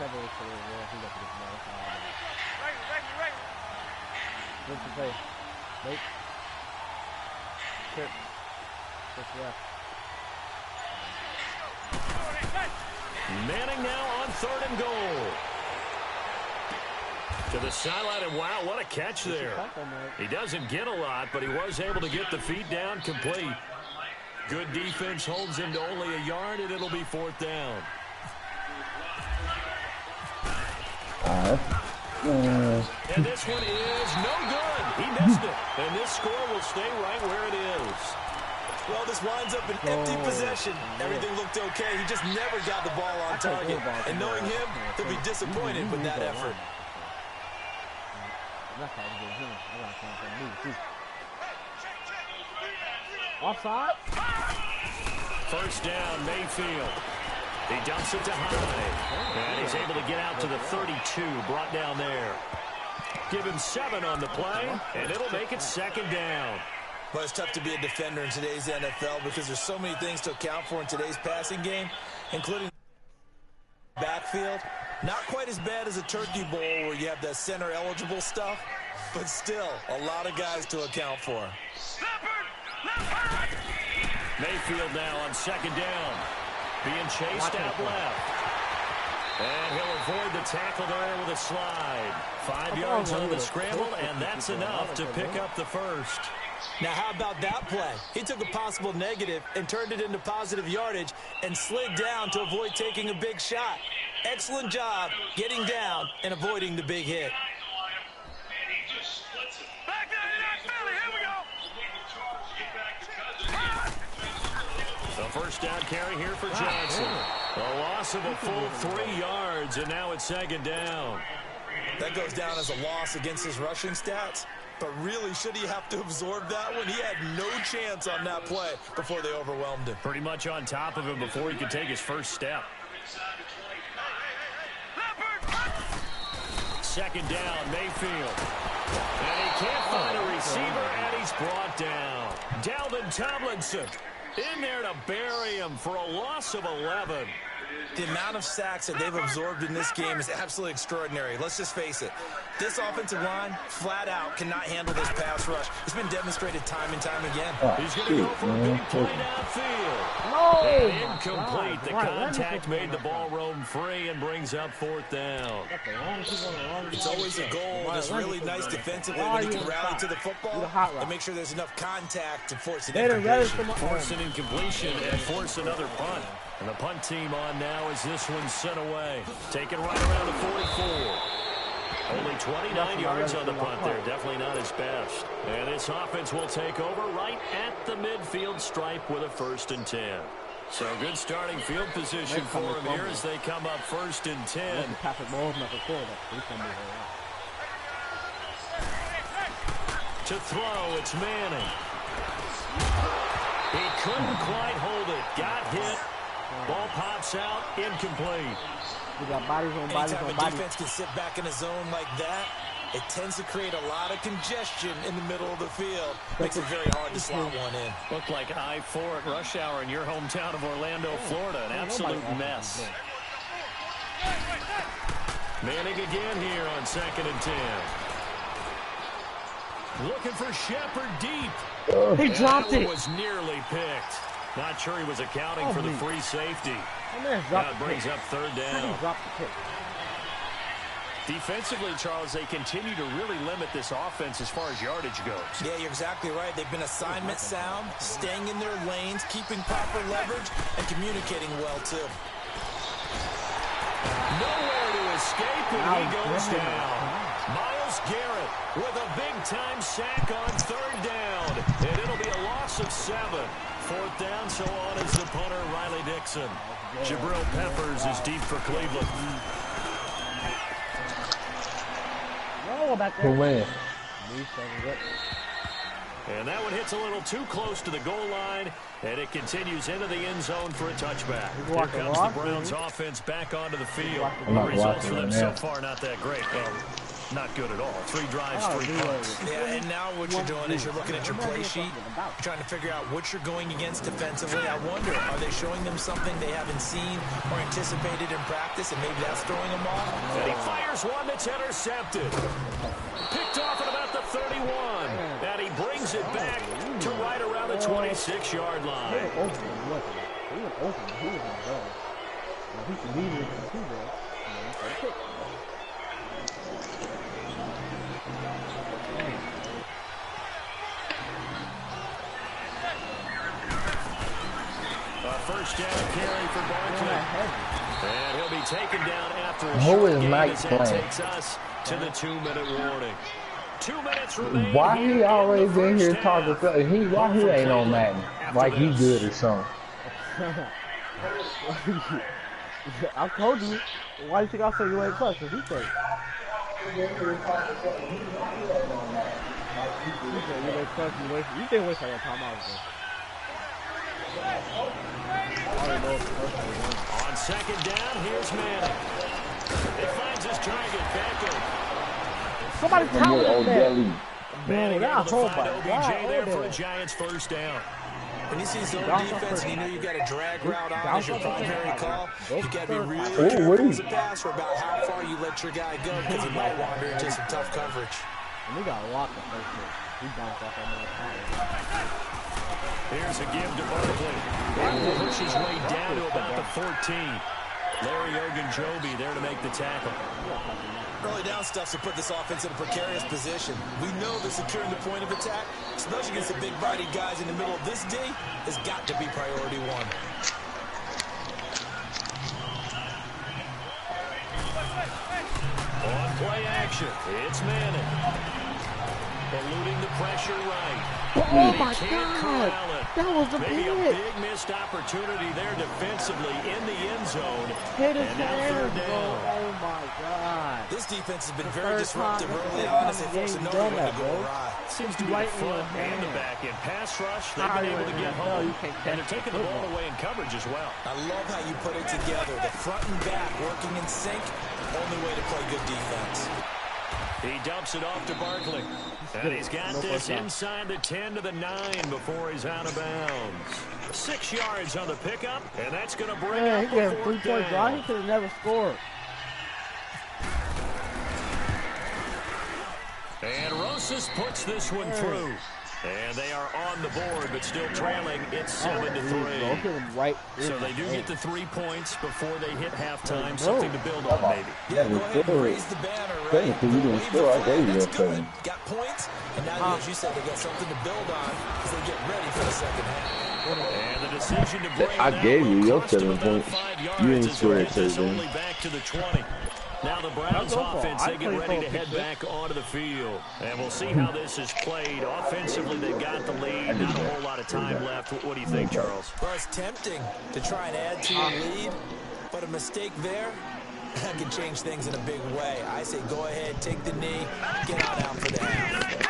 Manning now on 3rd and goal. To the sideline, and wow, what a catch there. He doesn't get a lot, but he was able to get the feet down complete. Good defense holds him to only a yard, and it'll be 4th down. And this one is no good. He missed it. And this score will stay right where it is. Well, this winds up an empty possession. Everything looked okay. He just never got the ball on target. And knowing him, he'll be disappointed with that effort. Offside? 1st down, Mayfield. He dumps it to High. And he's able to get out to the 32, brought down there. Give him 7 on the play, and it'll make it 2nd down. Well, it's tough to be a defender in today's NFL because there's so many things to account for in today's passing game, including backfield. Not quite as bad as a turkey bowl where you have that center-eligible stuff, but still a lot of guys to account for. Mayfield now on 2nd down. Being chased out left. And he'll avoid the tackle there with a slide. 5 yards on the scramble, and that's enough to pick up the 1st. Now, how about that play? He took a possible negative and turned it into positive yardage and slid down to avoid taking a big shot. Excellent job getting down and avoiding the big hit. The 1st down carry here for Johnson. A loss of a full 3 yards, and now it's 2nd down. That goes down as a loss against his rushing stats. But really, should he have to absorb that one? He had no chance on that play before they overwhelmed him. Pretty much on top of him before he could take his 1st step. 2nd down, Mayfield. And he can't find a receiver, and he's brought down. Dalvin Tomlinson in there to bury him for a loss of 11. The amount of sacks that they've absorbed in this game is absolutely extraordinary. Let's just face it. This offensive line, flat out, cannot handle this pass rush. It's been demonstrated time and time again. He's going to go for a big play downfield. No! And incomplete. The contact made the ball roam free and brings up 4th down. It's always a goal that's really nice defensively when you can rally to the football and make sure there's enough contact to force an incompletion. Force an incompletion and force another punt. And the punt team on now as this one's sent away. Taken right around the 44. Only 29 yards on the punt there. Definitely not his best. And this offense will take over right at the midfield stripe with a 1st and 10. So good starting field position for him here as they come up 1st and 10. To throw, it's Manning. He couldn't quite hold it. Got hit. Ball pops out. Incomplete. We got bodies on bodies Anytime on a bodies. defense can sit back in a zone like that, it tends to create a lot of congestion in the middle of the field. Makes it very hard to slot one in. Looked like I-4 at rush hour in your hometown of Orlando, Florida. An absolute mess. Manning again here on 2nd and 10. Looking for Shepard deep. He dropped it. Was nearly picked. Not sure he was accounting for the free safety. Now it brings up 3rd down. Defensively, Charles, they continue to really limit this offense as far as yardage goes. Yeah, you're exactly right. They've been assignment sound, staying in their lanes, keeping proper leverage, and communicating well, too. Nowhere to escape, and he goes down. Myles Garrett with a big-time sack on 3rd down, and it'll be a loss of 7. 4th down, so on is the punter, Riley Dixon. Jabril Peppers is deep for Cleveland. Who wins? And that one hits a little too close to the goal line, and it continues into the end zone for a touchback. Here comes the Browns offense back onto the field. Results for them so far not that great. Well, not good at all. 3 drives, 3 punts. Yeah, and now what you're doing is you're looking at your play sheet, trying to figure out what you're going against defensively. I wonder, are they showing them something they haven't seen or anticipated in practice, and maybe that's throwing them off? And he fires one that's intercepted. Picked off at about the 31. And he brings it back to right around the 26-yard line. A 1st down carry for Barkley. And he'll be taken down after a Who short is gain Mike as that playing? takes us to the 2-minute warning. 2 minutes remaining. Why he always in here half. talking stuff? Why he ain't on Madden? Like he good or something. I told you. Why do you think I said you ain't plus? Because he said. You didn't waste your time out there. On 2nd down, here's Manning. He finds his target back in. Somebody tell him that. Manning able to find OBJ there for a Giants 1st down. When you see zone defense and you know you got a drag route on as your primary call, you got to be really careful as a passer about how far you let your guy go because he might wander into some tough coverage. And we got a lot the first hit. He bounced off on that. Here's a give to Barkley. He pushes his way down to about the 14. Larry Ogunjobi there to make the tackle. Early down stuff's to put this offense in a precarious position. We know that securing the point of attack, especially against the big-bodied guys in the middle of this D, has got to be priority 1. On play action, it's Manning. Eluding the pressure right. Oh my God! That was the Maybe a hit. big missed opportunity there defensively in the end zone. Hit his And now hands, 3rd down. Oh my God! This defense has been very disruptive early on as they force another one to go awry. Seems to be the front and the back end. Pass rush, they've been able to get home. And they're taking the ball away in coverage as well. I love how you put it together. The front and back working in sync. Only way to play good defense. He dumps it off to Barkley. And he's got this inside the 10 to the 9 before he's out of bounds. 6 yards on the pickup, and that's going to bring up he got a 4th 3 points. down. He could have never scored. And Rosas puts this one through. And they are on the board, but still trailing. It's 7-3. So they do get the 3 points before they hit halftime. Something to build on, maybe. Yeah, go ahead and raise the banner, right? You didn't score. I gave you that thing. Got points, and now, as you said, they got something to build on as they get ready for the second half. And the decision to bring I it gave out you will your cost him 7 about points. 5 You yards didn't as score it it, brings us Tatum. only back to the 20. Now the Browns offense, they get ready to head back onto the field. And we'll see how this is played. Offensively, they've got the lead. Not a whole lot of time left. What do you think, Charles? Well, it's tempting to try and add to your lead, but a mistake there, that can change things in a big way. I say go ahead, take the knee, get on out for the half.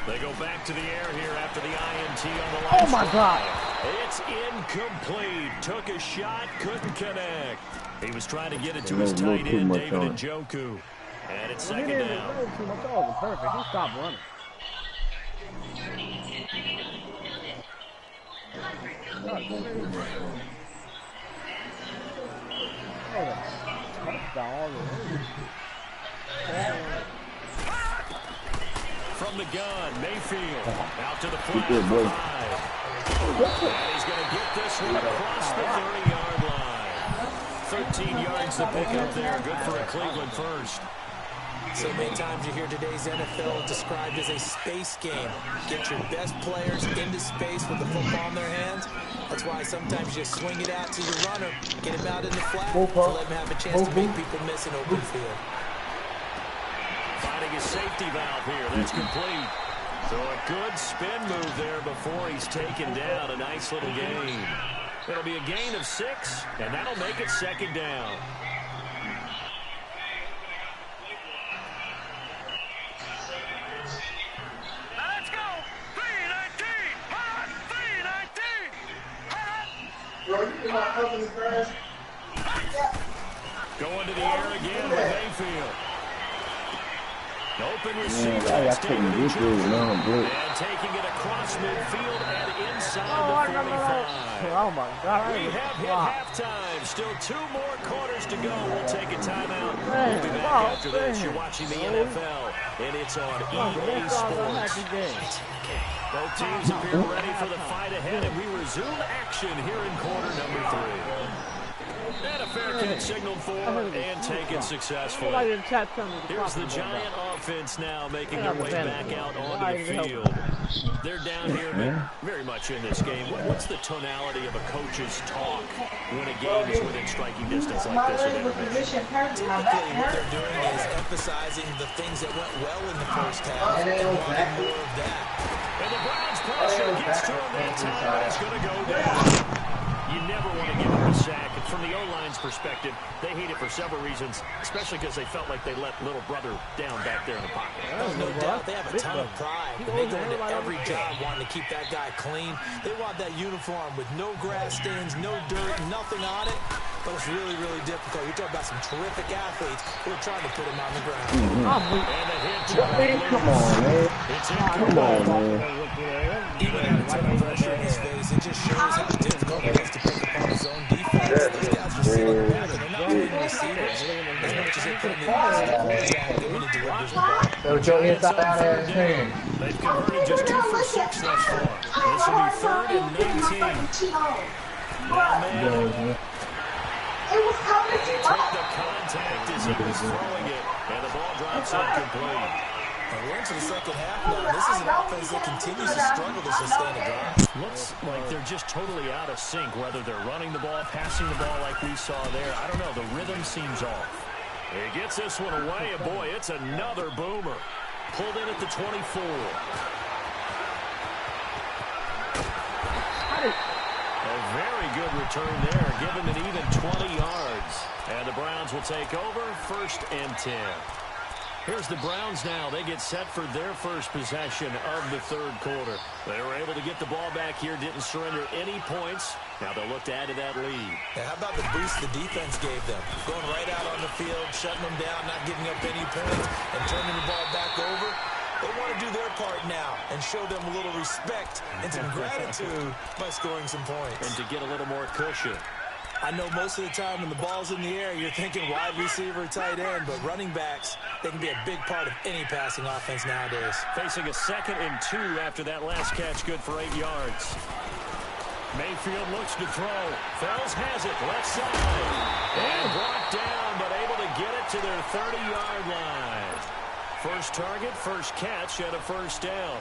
They go back to the air here after the INT on the line. Oh, my God. It's incomplete. Took a shot, couldn't connect. He was trying to get it to his tight end, David Njoku. And it's second down. Oh, perfect. He stopped running. From the gun, Mayfield out to the flat 5. And he's going to get this one across the 30-yard line. 13 yards to pick up there. Good for a Cleveland first. So many times you hear today's NFL described as a space game. Get your best players into space with the football in their hands. That's why sometimes you swing it out to your runner, get him out in the flat, to let him have a chance to make people miss an open field. Finding his safety valve here. That's complete. So a good spin move there before he's taken down. A nice little gain. It'll be a gain of 6, and that'll make it second down. Let's go! 319! Hot! 319! Going to the air again with Mayfield. Open receiver. I got taking this dude long blue. And taking it across midfield and inside the 45. Oh, my God. We have hit halftime. Still 2 more quarters to go. We'll take a timeout. We'll be back after this. You're watching the NFL, and it's on EA Sports. Both teams appear ready for the fight ahead, and we resume action here in quarter number 3. And a fair catch signaled for and taken successfully. Here's the Giant offense now making their way back out onto the field. They're down here very much in this game. What's the tonality of a coach's talk when a game is within striking distance like this? Typically what they're doing is emphasizing the things that went well in the first half and wanting more of that. And the Browns pressure gets to him that time. It's going to go down. You never want to give him a sack. And from the O-line's perspective, they hate it for several reasons, especially because they felt like they let little brother down back there in the pocket. There's no doubt. They have a ton of pride. And they go into every job wanting to keep that guy clean. They want that uniform with no grass stains, no dirt, nothing on it. But it's really, really difficult. You're talking about some terrific athletes who are trying to put him on the ground. And a hit. Come on, man. Come on, man. Even having a ton of pressure in his face, it just shows how difficult it is to pick up on his own defense. These guys are sitting back and they're not being receivers. As much as they're putting in the quarterback, they really delivers the ball. So with your inside out ass hand. They've converted just 2 for 6 thus far. This will be 3rd and 19. Now, man. Took the contact as he was throwing it, and the ball drops incomplete. And we're into the second half now. This is an offense that continues to struggle to sustain a drive. Looks like they're just totally out of sync, whether they're running the ball, passing the ball like we saw there. I don't know. The rhythm seems off. He gets this one away, and boy, it's another boomer. Pulled in at the 24. A very good return there, giving an even 20 yards. And the Browns will take over, 1st and 10. Here's the Browns now. They get set for their first possession of the 3rd quarter. They were able to get the ball back here, didn't surrender any points. Now they'll look to add to that lead. And how about the boost the defense gave them? Going right out on the field, shutting them down, not giving up any points, and turning the ball back over. They want to do their part now and show them a little respect and some gratitude by scoring some points. And to get a little more cushion. I know most of the time when the ball's in the air, you're thinking wide receiver, tight end, but running backs, they can be a big part of any passing offense nowadays. Facing a 2nd and 2 after that last catch, good for 8 yards. Mayfield looks to throw. Fells has it, left side. And brought down, but able to get it to their 30-yard line. First target, first catch, and a 1st down.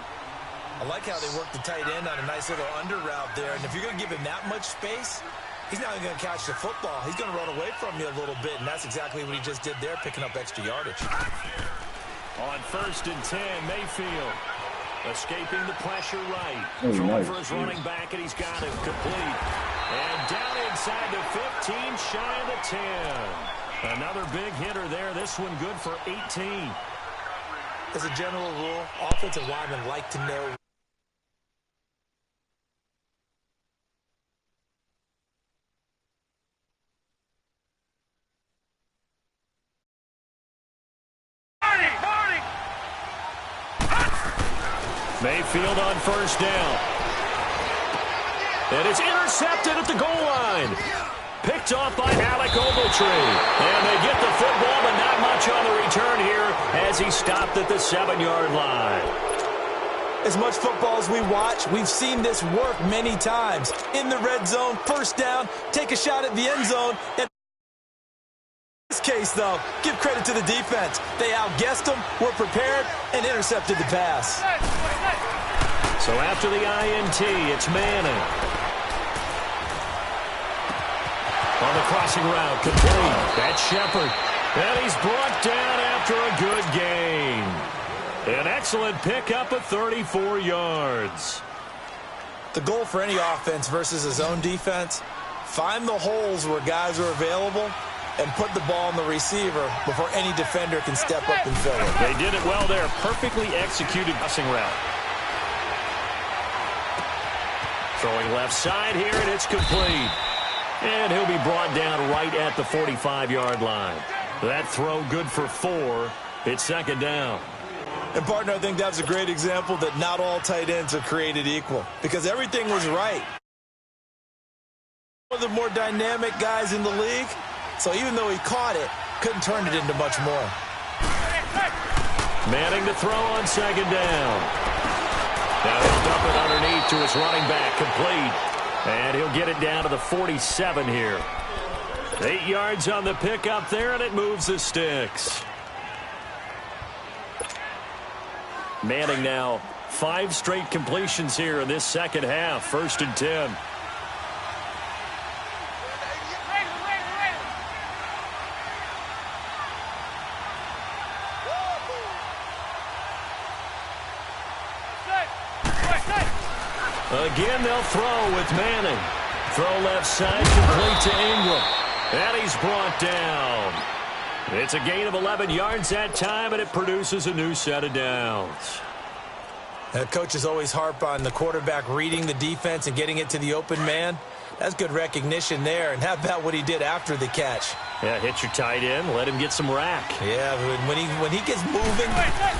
I like how they work the tight end on a nice little under route there. And if you're going to give him that much space, He's not going to catch the football. He's going to run away from you a little bit, and that's exactly what he just did there, picking up extra yardage. On 1st and 10, Mayfield escaping the pressure right. Throwing for his running back, and he's got it complete. And down inside the 15, shy of the 10. Another big hitter there. This one good for 18. As a general rule, offensive linemen like to know. Mayfield on 1st down. And it's intercepted at the goal line. Picked off by Alec Ogletree. And they get the football, but not much on the return here as he stopped at the 7-yard line. As much football as we watch, we've seen this work many times. In the red zone, 1st down, take a shot at the end zone. And in this case, though, give credit to the defense. They outguessed them, were prepared, and intercepted the pass. So after the INT, it's Manning. On the crossing route, complete. That's Shepard. And he's brought down after a good gain. An excellent pickup of 34 yards. The goal for any offense versus his own defense, find the holes where guys are available and put the ball on the receiver before any defender can step up and fill it. They did it well there. Perfectly executed crossing route. Throwing left side here, and it's complete. And he'll be brought down right at the 45-yard line. That throw good for 4. It's 2nd down. And, partner, I think that's a great example that not all tight ends are created equal because everything was right. One of the more dynamic guys in the league, so even though he caught it, couldn't turn it into much more. Manning to throw on 2nd down. Now he'll dump it underneath to his running back, complete. And he'll get it down to the 47 here. 8 yards on the pickup there, and it moves the sticks. Manning now 5 straight completions here in this 2nd half. 1st and 10. Again, they'll throw with Manning. Throw left side, complete to Ingram. And he's brought down. It's a gain of 11 yards that time, and it produces a new set of downs. Coaches always harp on the quarterback reading the defense and getting it to the open man. That's good recognition there. And how about what he did after the catch? Yeah, hit your tight end, let him get some rack. Yeah, when he gets moving,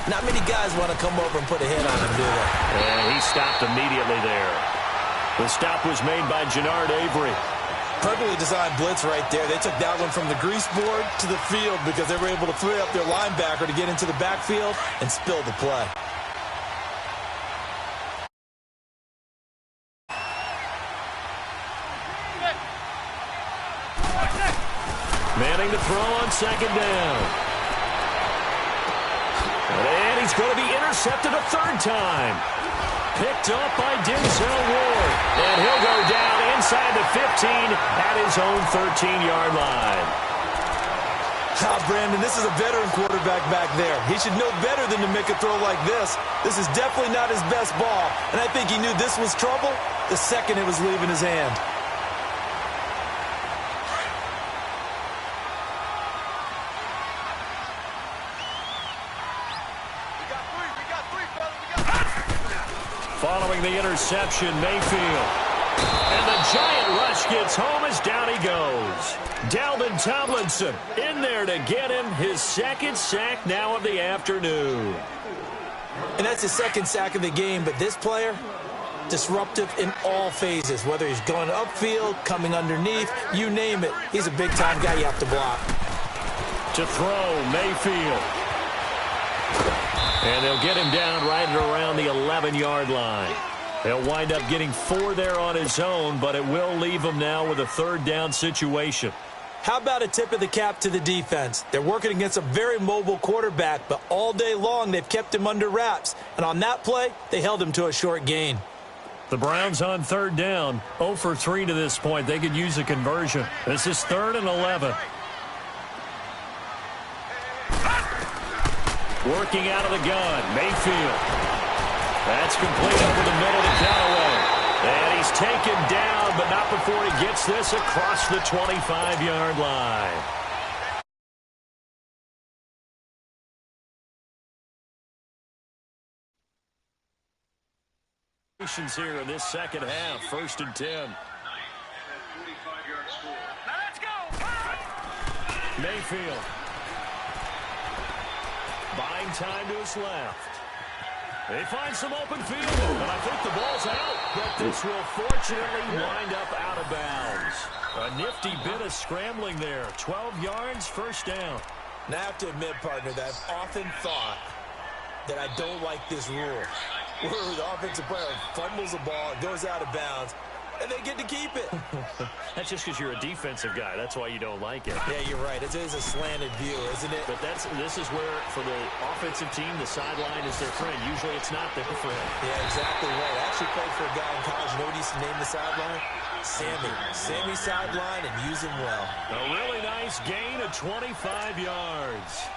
not many guys want to come over and put a hit on him, do they? And he stopped immediately there. The stop was made by Jannard Avery. Perfectly designed blitz right there. They took that one from the grease board to the field because they were able to free up their linebacker to get into the backfield and spill the play. Manning to throw on 2nd down. And he's going to be intercepted a 3rd time. Picked up by Denzel Ward. And he'll go down inside the 15 at his own 13-yard line. Brandon, this is a veteran quarterback back there. He should know better than to make a throw like this. This is definitely not his best ball. And I think he knew this was trouble the second it was leaving his hand. Following the interception, Mayfield. And the giant rush gets home as down he goes. Dalvin Tomlinson in there to get him his 2nd sack now of the afternoon. And that's his 2nd sack of the game, but this player, disruptive in all phases, whether he's going upfield, coming underneath, you name it. He's a big-time guy you have to block. To throw, Mayfield. And they'll get him down right around the 11-yard line. He'll wind up getting 4 there on his own, but it will leave him now with a 3rd down situation. How about a tip of the cap to the defense? They're working against a very mobile quarterback, but all day long they've kept him under wraps. And on that play, they held him to a short gain. The Browns on 3rd down. 0 for 3 to this point. They could use a conversion. This is 3rd and 11. Working out of the gun, Mayfield. That's complete over the middle to Callaway. And he's taken down, but not before he gets this across the 25-yard line. Here in this second half, 1st and 10. Let's go! Mayfield. Buying time to his left. They find some open field, and I think the ball's out. But this will fortunately wind up out of bounds. A nifty bit of scrambling there. 12 yards, 1st down. Now I have to admit, partner, that I've often thought that I don't like this rule, where the offensive player fumbles the ball, it goes out of bounds, and they get to keep it. That's just because you're a defensive guy. That's why you don't like it. Yeah, you're right. It is a slanted view, isn't it? But this is where, for the offensive team, the sideline is their friend. Usually it's not their friend. Yeah, exactly right. I actually played for a guy in college. You know what he used to name the sideline? Sammy. Sammy sideline, and use him well. A really nice gain of 25 yards.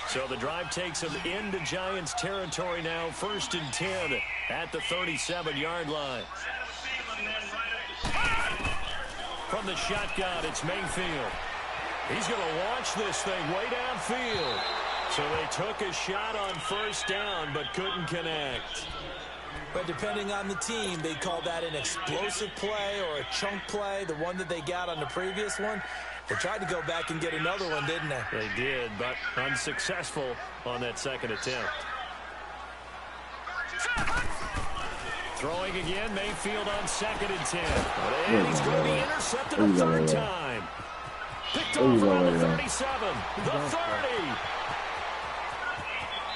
So the drive takes them into Giants territory now. 1st and 10 at the 37-yard line. From the shotgun, it's Mayfield. He's going to launch this thing way downfield. So they took a shot on 1st down but couldn't connect. But depending on the team, they call that an explosive play or a chunk play, the one that they got on the previous one. They tried to go back and get another one, didn't they? They did, but unsuccessful on that 2nd attempt. Throwing again, Mayfield on 2nd and 10. And he's going to be intercepted a 3rd time. Picked off around the 37, the 30.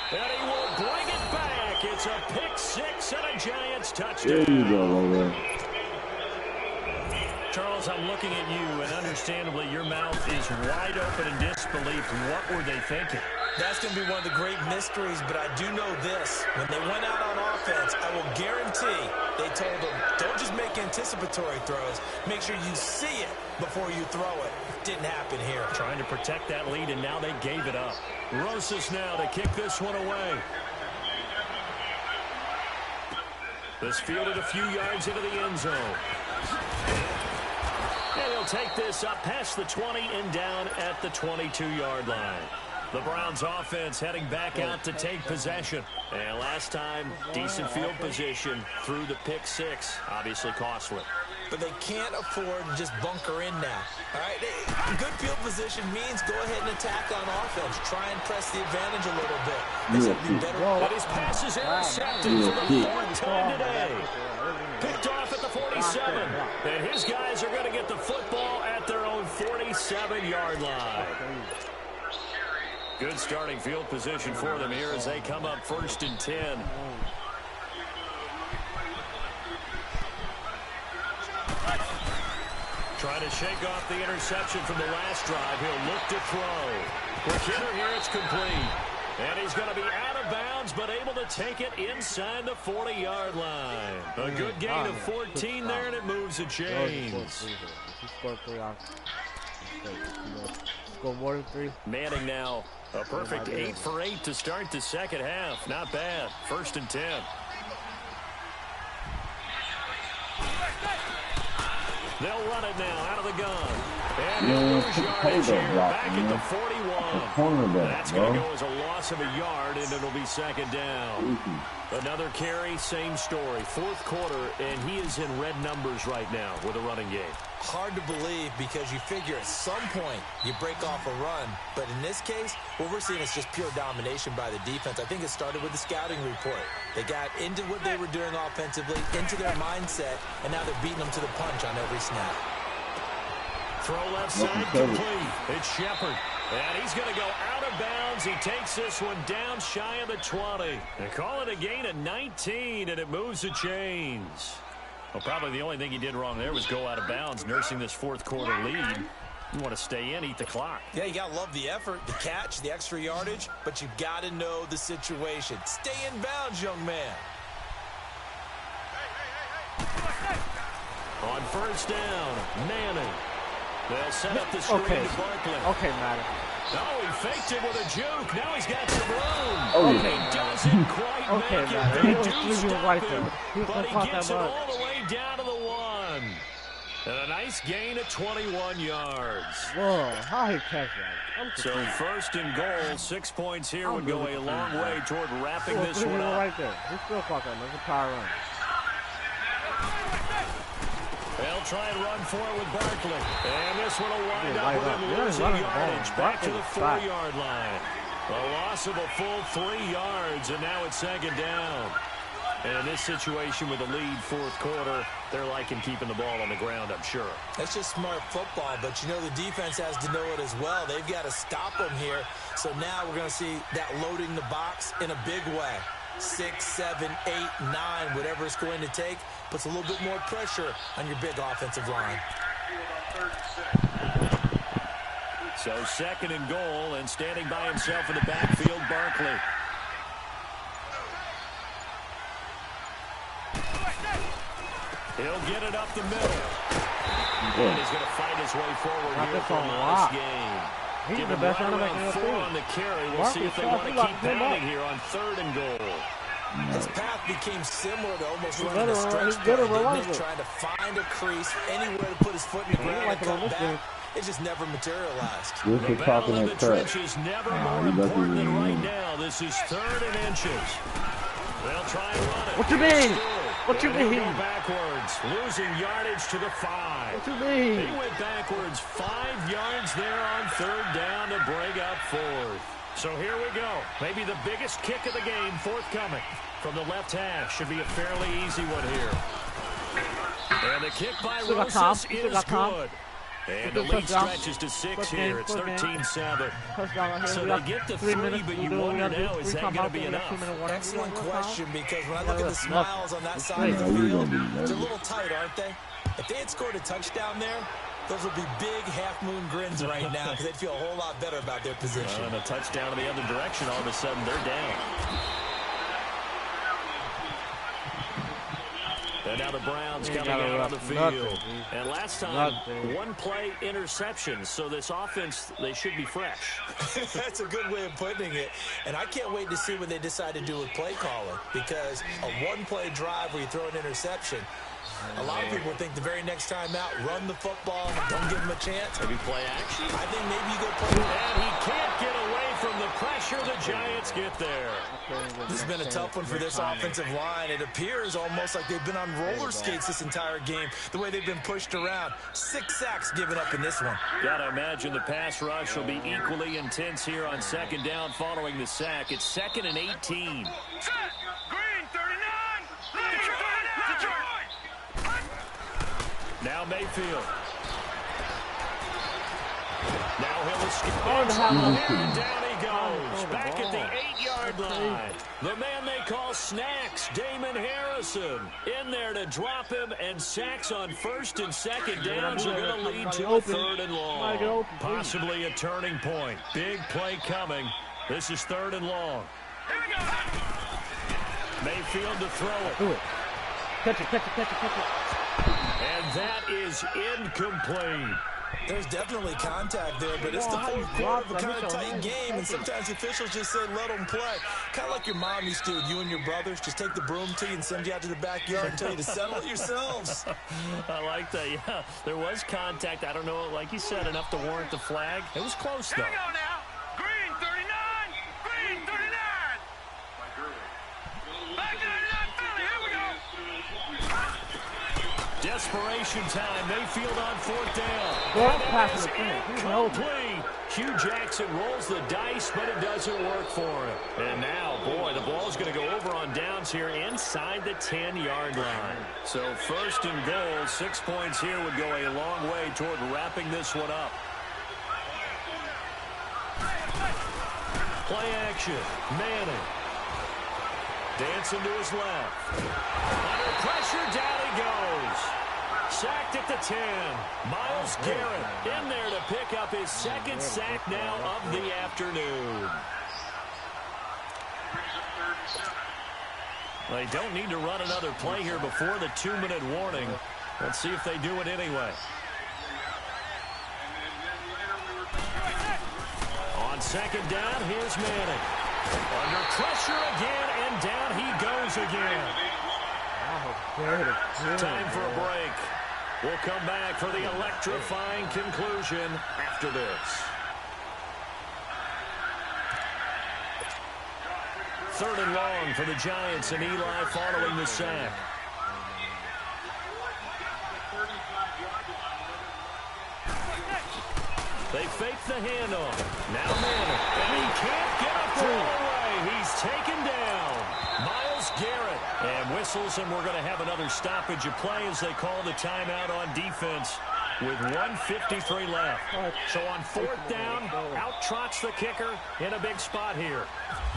And he will bring it back. It's a pick 6 and a Giants touchdown. There you go, Charles, I'm looking at you, and understandably, your mouth is wide open in disbelief. What were they thinking? That's going to be one of the great mysteries, but I do know this. When they went out on offense, I will guarantee they told them, don't just make anticipatory throws. Make sure you see it before you throw it. Didn't happen here. Trying to protect that lead, and now they gave it up. Rosas now to kick this one away. This fielded a few yards into the end zone. And he'll take this up past the 20 and down at the 22-yard line. The Browns offense heading back out to take possession. And last time, decent field position through the pick 6. Obviously costly. But they can't afford to just bunker in now. All right, good field position means go ahead and attack on offense. Try and press the advantage a little bit. They said be better. But his pass is intercepted for the 4th time today. Picked off at the 47. And his guys are going to get the football at their own 47-yard line. Good starting field position for them here as they come up 1st and 10. Trying to shake off the interception from the last drive. He'll look to throw. Quick hitter here, it's complete. And he's going to be out of bounds, but able to take it inside the 40-yard line. A good gain of 14 there, and it moves the chains. Go more than 3. Manning now a perfect 8 for 8 to start the second half. Not bad. 1st and 10. They'll run it now out of the gun. And he'll lose yardage here back at the 41. That's going to go as a loss of a yard, and it'll be 2nd down. Another carry, same story. 4th quarter, and he is in red numbers right now with a running game. Hard to believe because you figure at some point you break off a run. But in this case, what we're seeing is just pure domination by the defense. I think it started with the scouting report. They got into what they were doing offensively, into their mindset, and now they're beating them to the punch on every snap. Throw left side complete. It's Shepard. And he's going to go out of bounds. He takes this one down shy of the 20. They call it a gain of 19, and it moves the chains. Well, probably the only thing he did wrong there was go out of bounds, nursing this fourth quarter lead. You want to stay in, eat the clock. Yeah, you got to love the effort, the catch, the extra yardage, but you've got to know the situation. Stay in bounds, young man. On first down, Manning. They'll set up the screen to Barkley. Okay, Madden. Oh, he faked it with a juke. Now he's got some room. Oh, He doesn't quite make it. They do stop him, but he gets it all the way down to the 1. And a nice gain of 21 yards. Whoa, how he catch that? So first and goal, 6 points here would go a long way toward wrapping this one up. Right there. He still caught that. There's a power run. They'll try and run for it with Barkley. And this one will wind up with him losing yardage back to the 4-yard line. A loss of a full 3 yards, and now it's second down. And in this situation with the lead fourth quarter, they're liking keeping the ball on the ground, I'm sure. That's just smart football, but you know the defense has to know it as well. They've got to stop them here. So now we're going to see that loading the box in a big way. 6, 7, 8, 9, whatever it's going to take, puts a little bit more pressure on your big offensive line. So second and goal, and standing by himself in the backfield, Barkley. He'll get it up the middle. And he's going to fight his way forward here for a nice game. He's the best running back in the 4 on the carry. We'll see if they want to keep pounding here on third and goal. His path became similar to almost running a stretch play, didn't it? Trying to find a crease, anywhere to put his foot in the ground and come back. It just never materialized. The battle in the trenches never more important than right now. This is third and inches. They'll try and run it. What you mean? What you mean? Go backwards, losing yardage to the 5. What you mean? He went backwards 5 yards there on third down to break up fourth. So here we go. Maybe the biggest kick of the game forthcoming from the left hash. Should be a fairly easy one here. And the kick by Rosas is good. And the lead stretches to 6 here. It's 13-7. So they get to 3, but you wonder now, is that going to be enough? Excellent question, because when I look at the smiles on that side of the field, they're a little tight, aren't they? If they had scored a touchdown there, those would be big half-moon grins right now, because they'd feel a whole lot better about their position. And a touchdown in the other direction, all of a sudden they're down. And now the Browns coming out on the field. And last time, 1-play interception. So this offense, they should be fresh. That's a good way of putting it. And I can't wait to see what they decide to do with play calling. Because a 1-play drive where you throw an interception, a lot of people think the very next time out, run the football, don't give them a chance. Maybe play action. I think maybe you go play. And he can't get away from the pressure. The Giants get there. This has been a tough one for this offensive line. It appears almost like they've been on roller skates this entire game, the way they've been pushed around. 6 sacks given up in this one. Gotta imagine the pass rush will be equally intense here on second down following the sack. It's 2nd and 18. Set! Green, 39! Detroit! Now Mayfield. Now he'll escape. And down he goes. Back at the 8-yard line. The man they call Snacks, Damon Harrison, in there to drop him, and sacks on first and second downs are going to lead to a third and long. Possibly a turning point. Big play coming. This is third and long. Mayfield to throw it. Do it. Catch it, catch it, catch it, catch it. And that is incomplete. There's definitely contact there, but it's the fourth quarter of a kind of tight game, and sometimes the officials just say let them play. Kind of like your mom used to with you and your brothers. Just take the broom to you and send you out to the backyard and tell you to settle it yourselves. I like that, yeah. There was contact. I don't know, like you said, enough to warrant the flag. It was close, though. Here we go now. Green, 39! Green, 39! Back 99, Philly, here we go! Desperation time. Mayfield on fourth down. Pass Complete. Hugh Jackson rolls the dice, but it doesn't work for him. And now, boy, the ball's going to go over on downs here inside the 10-yard line. So first and goal, 6 points here would go a long way toward wrapping this one up. Play action. Manning. Dancing to his left. Under pressure, down he goes. Sacked at the 10. Miles Garrett in there to pick up his second sack now of the afternoon. They don't need to run another play here before the 2-minute warning. Let's see if they do it anyway. On second down, here's Manning. Under pressure again, and down he goes again. Time for a break. We'll come back for the electrifying conclusion after this. 3rd and long for the Giants, and Eli following the sack. They fake the handoff. Now Manning. And he can't get a throw away. He's taken down. Myles Garrett. And whistles, and we're going to have another stoppage of play as they call the timeout on defense with 1:53 left. So on 4th down, out trots the kicker in a big spot here.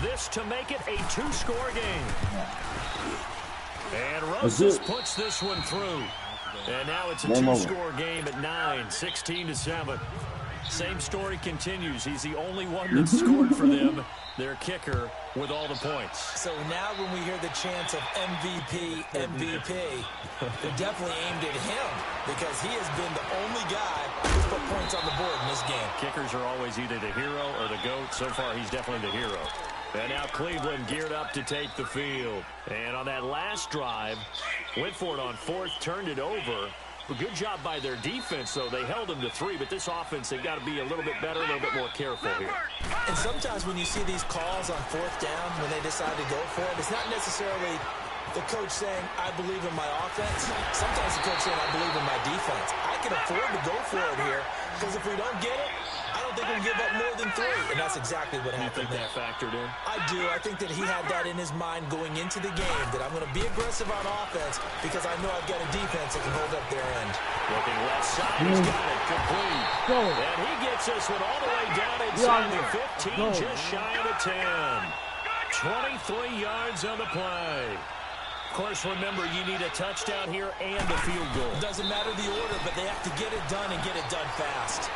This to make it a 2-score game. And Rosas puts this one through. And now it's a 2-score game at 9, 16-7. Same story continues. He's the only one that scored for them, their kicker, with all the points. So now when we hear the chants of MVP, MVP, they're definitely aimed at him because he has been the only guy who's put points on the board in this game. Kickers are always either the hero or the GOAT. So far, he's definitely the hero. And now Cleveland geared up to take the field. And on that last drive, went for it on 4th, turned it over. A good job by their defense, though. They held them to 3, but this offense, they've got to be a little bit better, a little bit more careful here. And sometimes when you see these calls on 4th down, when they decide to go for it, it's not necessarily the coach saying, I believe in my offense. Sometimes the coach saying, I believe in my defense. I can afford to go for it here, because if we don't get it, I don't think we'll give up more than 3. And that's exactly what happened there. You think that factored in? I do. I think that he had that in his mind going into the game, that I'm going to be aggressive on offense because I know I've got a defense that can hold up their end. Looking left side, he's got it complete. And he gets this one all the way down inside the 15, just shy of the 10. 23 yards on the play. Of course, remember, you need a touchdown here and a field goal. It doesn't matter the order, but they have to get it done and get it done fast.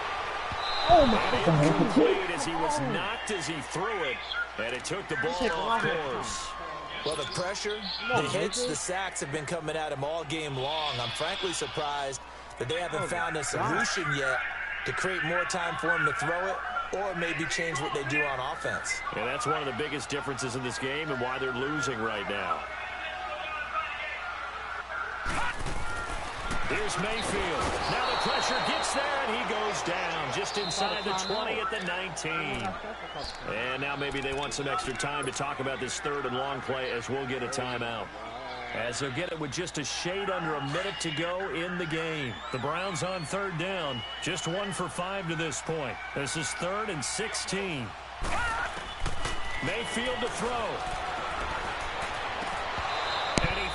Oh my God. Incomplete as he was knocked as he threw it, and it took the ball off course. Well, the pressure, the hits, the sacks have been coming at him all game long. I'm frankly surprised that they haven't found a solution yet to create more time for him to throw it or maybe change what they do on offense. And that's one of the biggest differences in this game and why they're losing right now. Here's Mayfield. Now the pressure gets there, and he goes down just inside the 20 at the 19. And now maybe they want some extra time to talk about this 3rd and long play as we'll get a timeout. As they'll get it with just a shade under a minute to go in the game. The Browns on 3rd down, just 1 for 5 to this point. This is 3rd and 16. Mayfield to throw.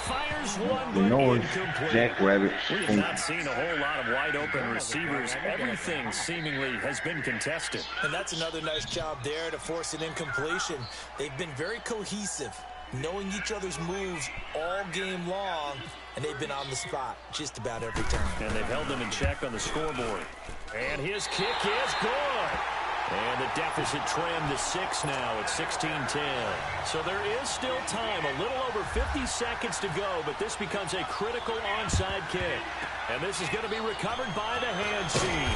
Fires one, but incomplete. Jackrabbit. We have not seen a whole lot of wide-open receivers. Everything seemingly has been contested. And that's another nice job there to force an incompletion. They've been very cohesive, knowing each other's moves all game long, and they've been on the spot just about every time. And they've held them in check on the scoreboard. And his kick is good. And the deficit trimmed to 6 now at 16-10. So there is still time, a little over 50 seconds to go, but this becomes a critical onside kick. And this is going to be recovered by the hands team.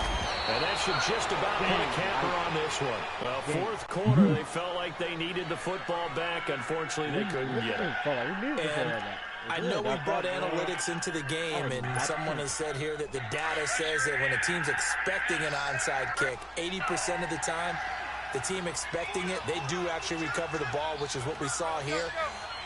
And that should just about put a capper on this one. Well, 4th quarter, they felt like they needed the football back. Unfortunately, they couldn't get it. And I know we brought analytics into the game, and someone has said here that the data says that when a team's expecting an onside kick, 80% of the time, the team expecting it, they do actually recover the ball, which is what we saw here.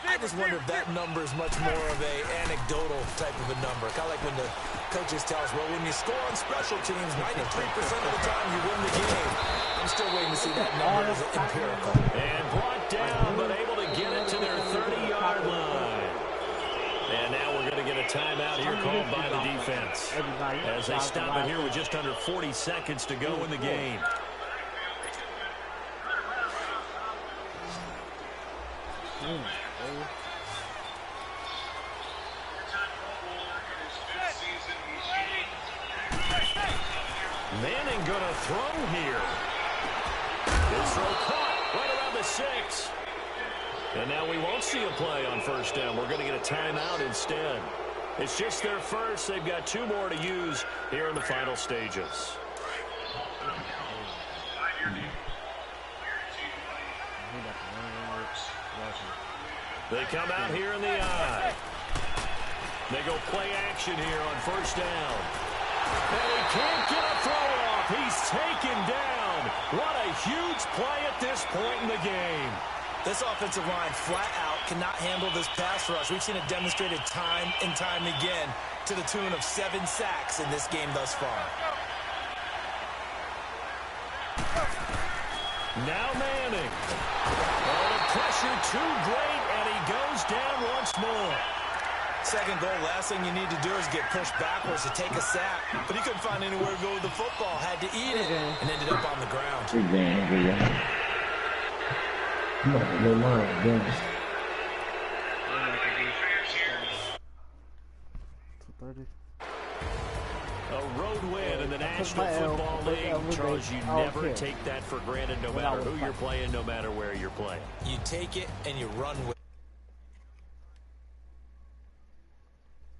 I just wonder if that number is much more of a anecdotal type of a number. Kind of like when the coaches tell us, well, when you score on special teams, 93% of the time you win the game. I'm still waiting to see that number as empirical. And brought down, but able to get it to their 30-yard line. And now we're going to get a timeout here called by the defense as they stop it here with just under 40 seconds to go in the game. Manning gonna throw here. His throw caught right around the 6. And now we won't see a play on first down. We're going to get a timeout instead. It's just their first. They've got 2 more to use here in the final stages. They come out here in the eye. They go play action here on first down. And he can't get a throw off. He's taken down. What a huge play at this point in the game. This offensive line flat out cannot handle this pass rush. We've seen it demonstrated time and time again to the tune of 7 sacks in this game thus far. Now Manning. Oh, the pressure too great, and he goes down once more. Second goal, last thing you need to do is get pushed backwards to take a sack. But he couldn't find anywhere to go with the football. Had to eat it and ended up on the ground. A road win in the National Football League. Charles, you never take that for granted no matter who you're playing, no matter where you're playing. You take it and you run with it.